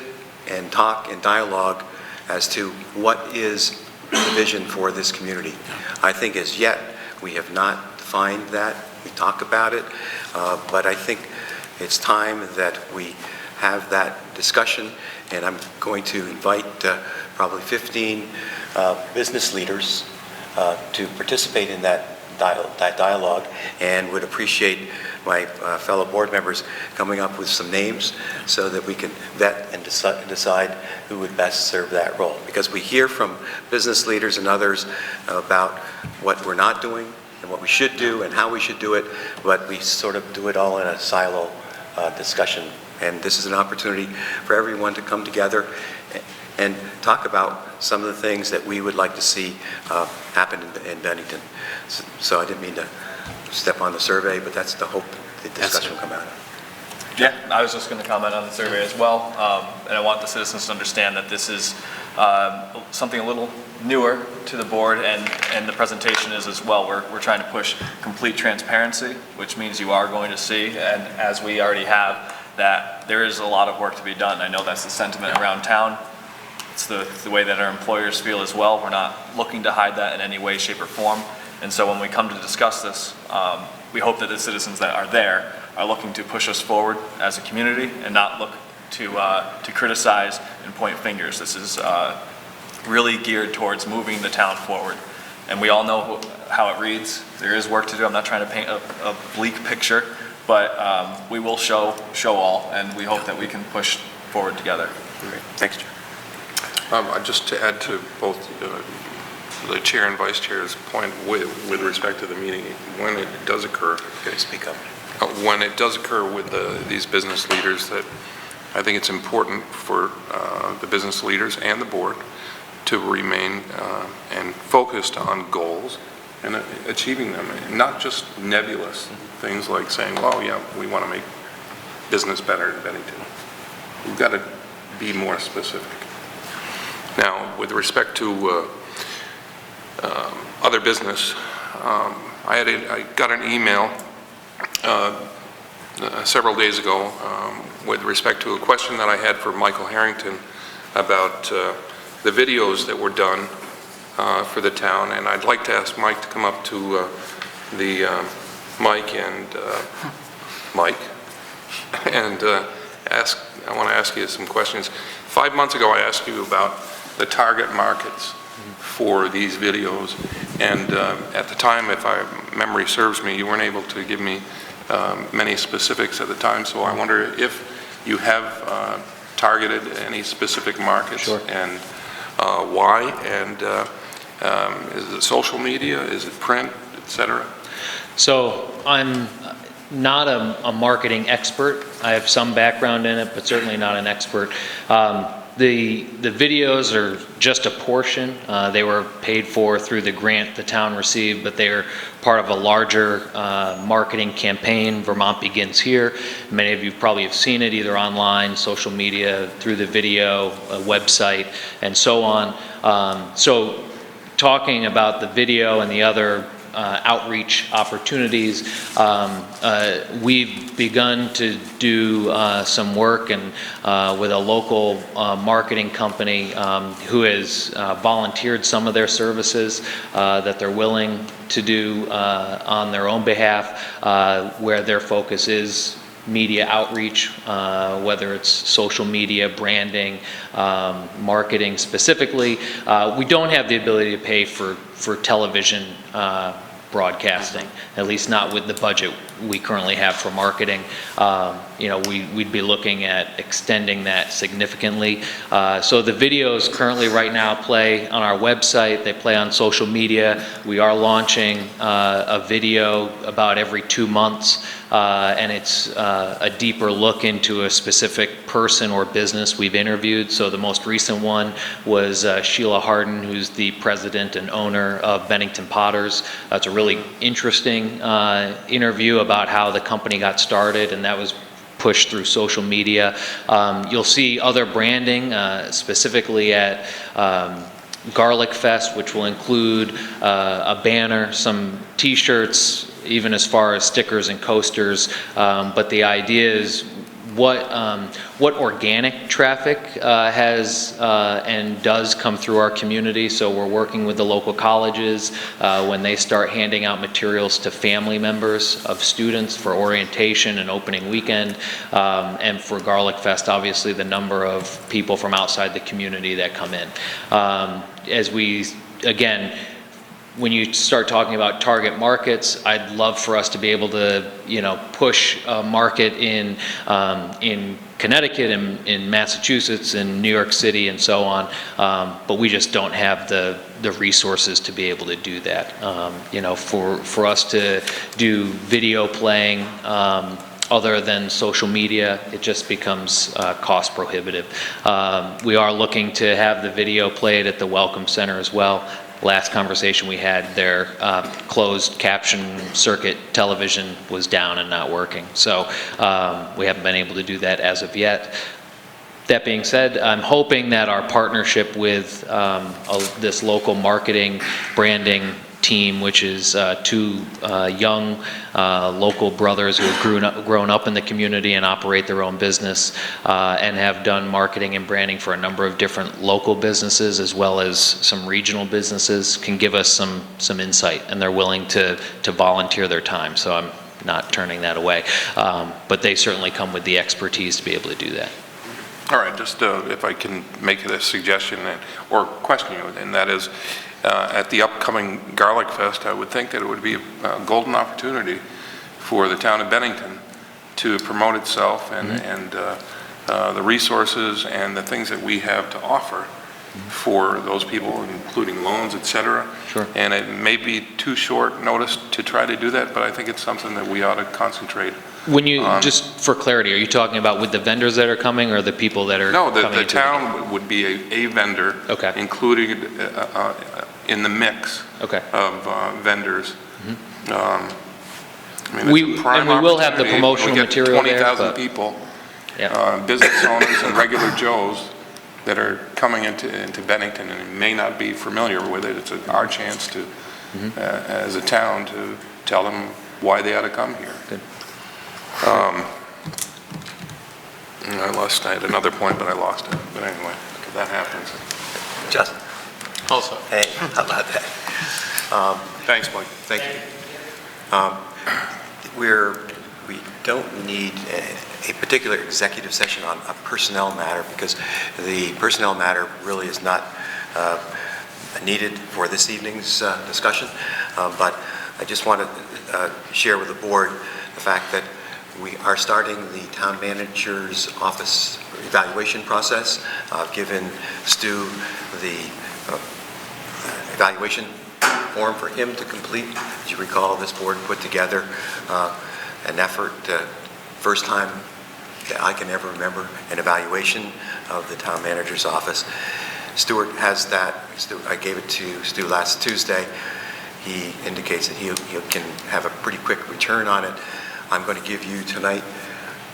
and talk and dialogue as to what is the vision for this community. I think as yet, we have not defined that. We talk about it, but I think it's time that we have that discussion, and I'm going to invite probably 15 business leaders to participate in that dialogue, and would appreciate my fellow board members coming up with some names so that we can vet and decide who would best serve that role. Because we hear from business leaders and others about what we're not doing and what we should do and how we should do it, but we sort of do it all in a silo discussion. And this is an opportunity for everyone to come together and talk about some of the things that we would like to see happen in Bennington. So I didn't mean to step on the survey, but that's the hope the discussion will come out of. Yeah, I was just going to comment on the survey as well, and I want the citizens to understand that this is something a little newer to the board, and the presentation is as well. We're trying to push complete transparency, which means you are going to see, and as we already have, that there is a lot of work to be done. I know that's the sentiment around town. It's the way that our employers feel as well. We're not looking to hide that in any way, shape, or form. And so when we come to discuss this, we hope that the citizens that are there are looking to push us forward as a community and not look to criticize and point fingers. This is really geared towards moving the town forward. And we all know how it reads. There is work to do. I'm not trying to paint a bleak picture, but we will show all, and we hope that we can push forward together. Great. Thanks, Chair. Just to add to both the chair and vice chair's point with respect to the meeting, when it does occur, speak up. When it does occur with these business leaders, that I think it's important for the business leaders and the board to remain and focused on goals and achieving them, not just nebulous things like saying, well, yeah, we want to make business better in Bennington. We've got to be more specific. Now, with respect to other business, I got an email several days ago with respect to a question that I had for Michael Harrington about the videos that were done for the town, and I'd like to ask Mike to come up to the Mike and Mike, and I want to ask you some questions. 5 months ago, I asked you about the target markets for these videos, and at the time, if memory serves me, you weren't able to give me many specifics at the time, so I wonder if you have targeted any specific markets. Sure. And why, and is it social media, is it print, et cetera? So I'm not a marketing expert. I have some background in it, but certainly not an expert. The videos are just a portion. They were paid for through the grant the town received, but they are part of a larger marketing campaign, Vermont Begins Here. Many of you probably have seen it either online, social media, through the video, a website, and so on. So talking about the video and the other outreach opportunities, we've begun to do some work and with a local marketing company who has volunteered some of their services that they're willing to do on their own behalf, where their focus is media outreach, whether it's social media, branding, marketing specifically. We don't have the ability to pay for television broadcasting, at least not with the budget we currently have for marketing. You know, we'd be looking at extending that significantly. So the videos currently right now play on our website, they play on social media. We are launching a video about every 2 months, and it's a deeper look into a specific person or business we've interviewed. So the most recent one was Sheila Harden, who's the president and owner of Bennington Potters. It's a really interesting interview about how the company got started, and that was pushed through social media. You'll see other branding, specifically at Garlic Fest, which will include a banner, some t-shirts, even as far as stickers and coasters. But the idea is what organic traffic has and does come through our community. So we're working with the local colleges when they start handing out materials to family members of students for orientation and opening weekend. And for Garlic Fest, obviously the number of people from outside the community that come in. As we, again, when you start talking about target markets, I'd love for us to be able to, you know, push a market in Connecticut, in Massachusetts, in New York City, and so on. But we just don't have the resources to be able to do that. You know, for us to do video playing other than social media, it just becomes cost prohibitive. We are looking to have the video played at the Welcome Center as well. Last conversation we had, their closed caption circuit television was down and not working. So we haven't been able to do that as of yet. That being said, I'm hoping that our partnership with this local marketing branding team, which is two young local brothers who have grown up in the community and operate their own business and have done marketing and branding for a number of different local businesses as well as some regional businesses, can give us some insight, and they're willing to volunteer their time. So I'm not turning that away. But they certainly come with the expertise to be able to do that. All right, just if I can make a suggestion or question you, and that is, at the upcoming Garlic Fest, I would think that it would be a golden opportunity for the town of Bennington to promote itself and the resources and the things that we have to offer for those people, including loans, et cetera. Sure. And it may be too short notice to try to do that, but I think it's something that we ought to concentrate. When you, just for clarity, are you talking about with the vendors that are coming or the people that are coming? No, the town would be a vendor, okay, included in the mix, okay, of vendors. I mean, we will have the promotional material there. 20,000 people, business owners and regular Joes that are coming into Bennington and may not be familiar with it. It's our chance to, as a town, to tell them why they ought to come here. Good. I had another point, but I lost it. But anyway, that happens. Justin. Also. Hey, how about that? Thanks, Mike. Thank you. We don't need a particular executive session on a personnel matter because the personnel matter really is not needed for this evening's discussion. But I just want to share with the board the fact that we are starting the town manager's office evaluation process. I've given Stu the evaluation form for him to complete. As you recall, this board put together an effort, first time that I can ever remember, an evaluation of the town manager's office. Stuart has that. I gave it to Stu last Tuesday. He indicates that he can have a pretty quick return on it. I'm going to give you tonight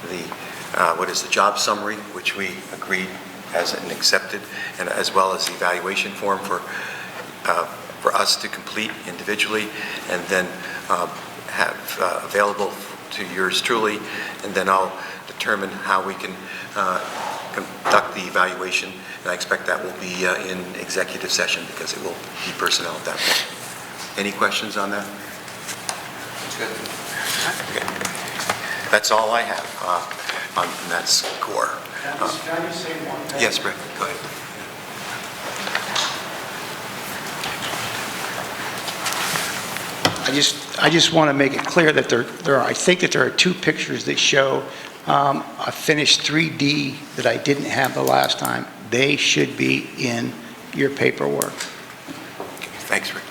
the job summary, which we agreed as an accepted, and as well as the evaluation form for us to complete individually, and then have available to yours truly, and then I'll determine how we can conduct the evaluation, and I expect that will be in executive session because it will be personnel at that point. Any questions on that? Good. Okay. That's all I have on that score. Can I just say one thing? Yes, Rick, go ahead. I just want to make it clear that I think that there are two pictures that show a finished 3D that I didn't have the last time. They should be in your paperwork. Thanks, Rick.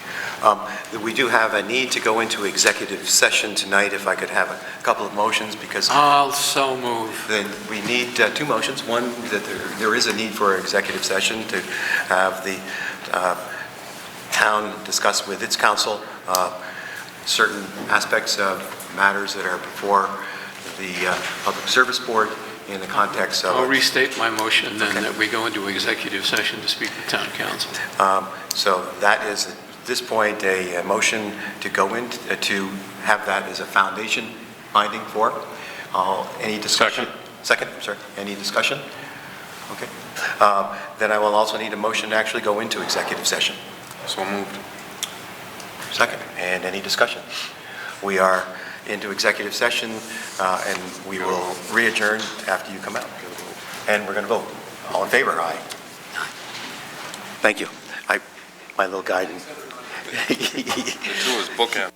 We do have a need to go into executive session tonight. If I could have a couple of motions, because I'll so move. then we need two motions. One, that there is a need for executive session to have the town discuss with its council certain aspects of matters that are before the Public Service Board in the context of... I'll restate my motion then, that we go into executive session to speak to town council. So that is, at this point, a motion to go in, to have that as a foundation binding for. Any discussion? Second, I'm sorry. Any discussion? Okay. Then I will also need a motion to actually go into executive session. So moved. Second. And any discussion? We are into executive session, and we will re-adjourn after you come out. And we're going to vote. All in favor? Aye. Thank you. My little guidance. The two is bookend.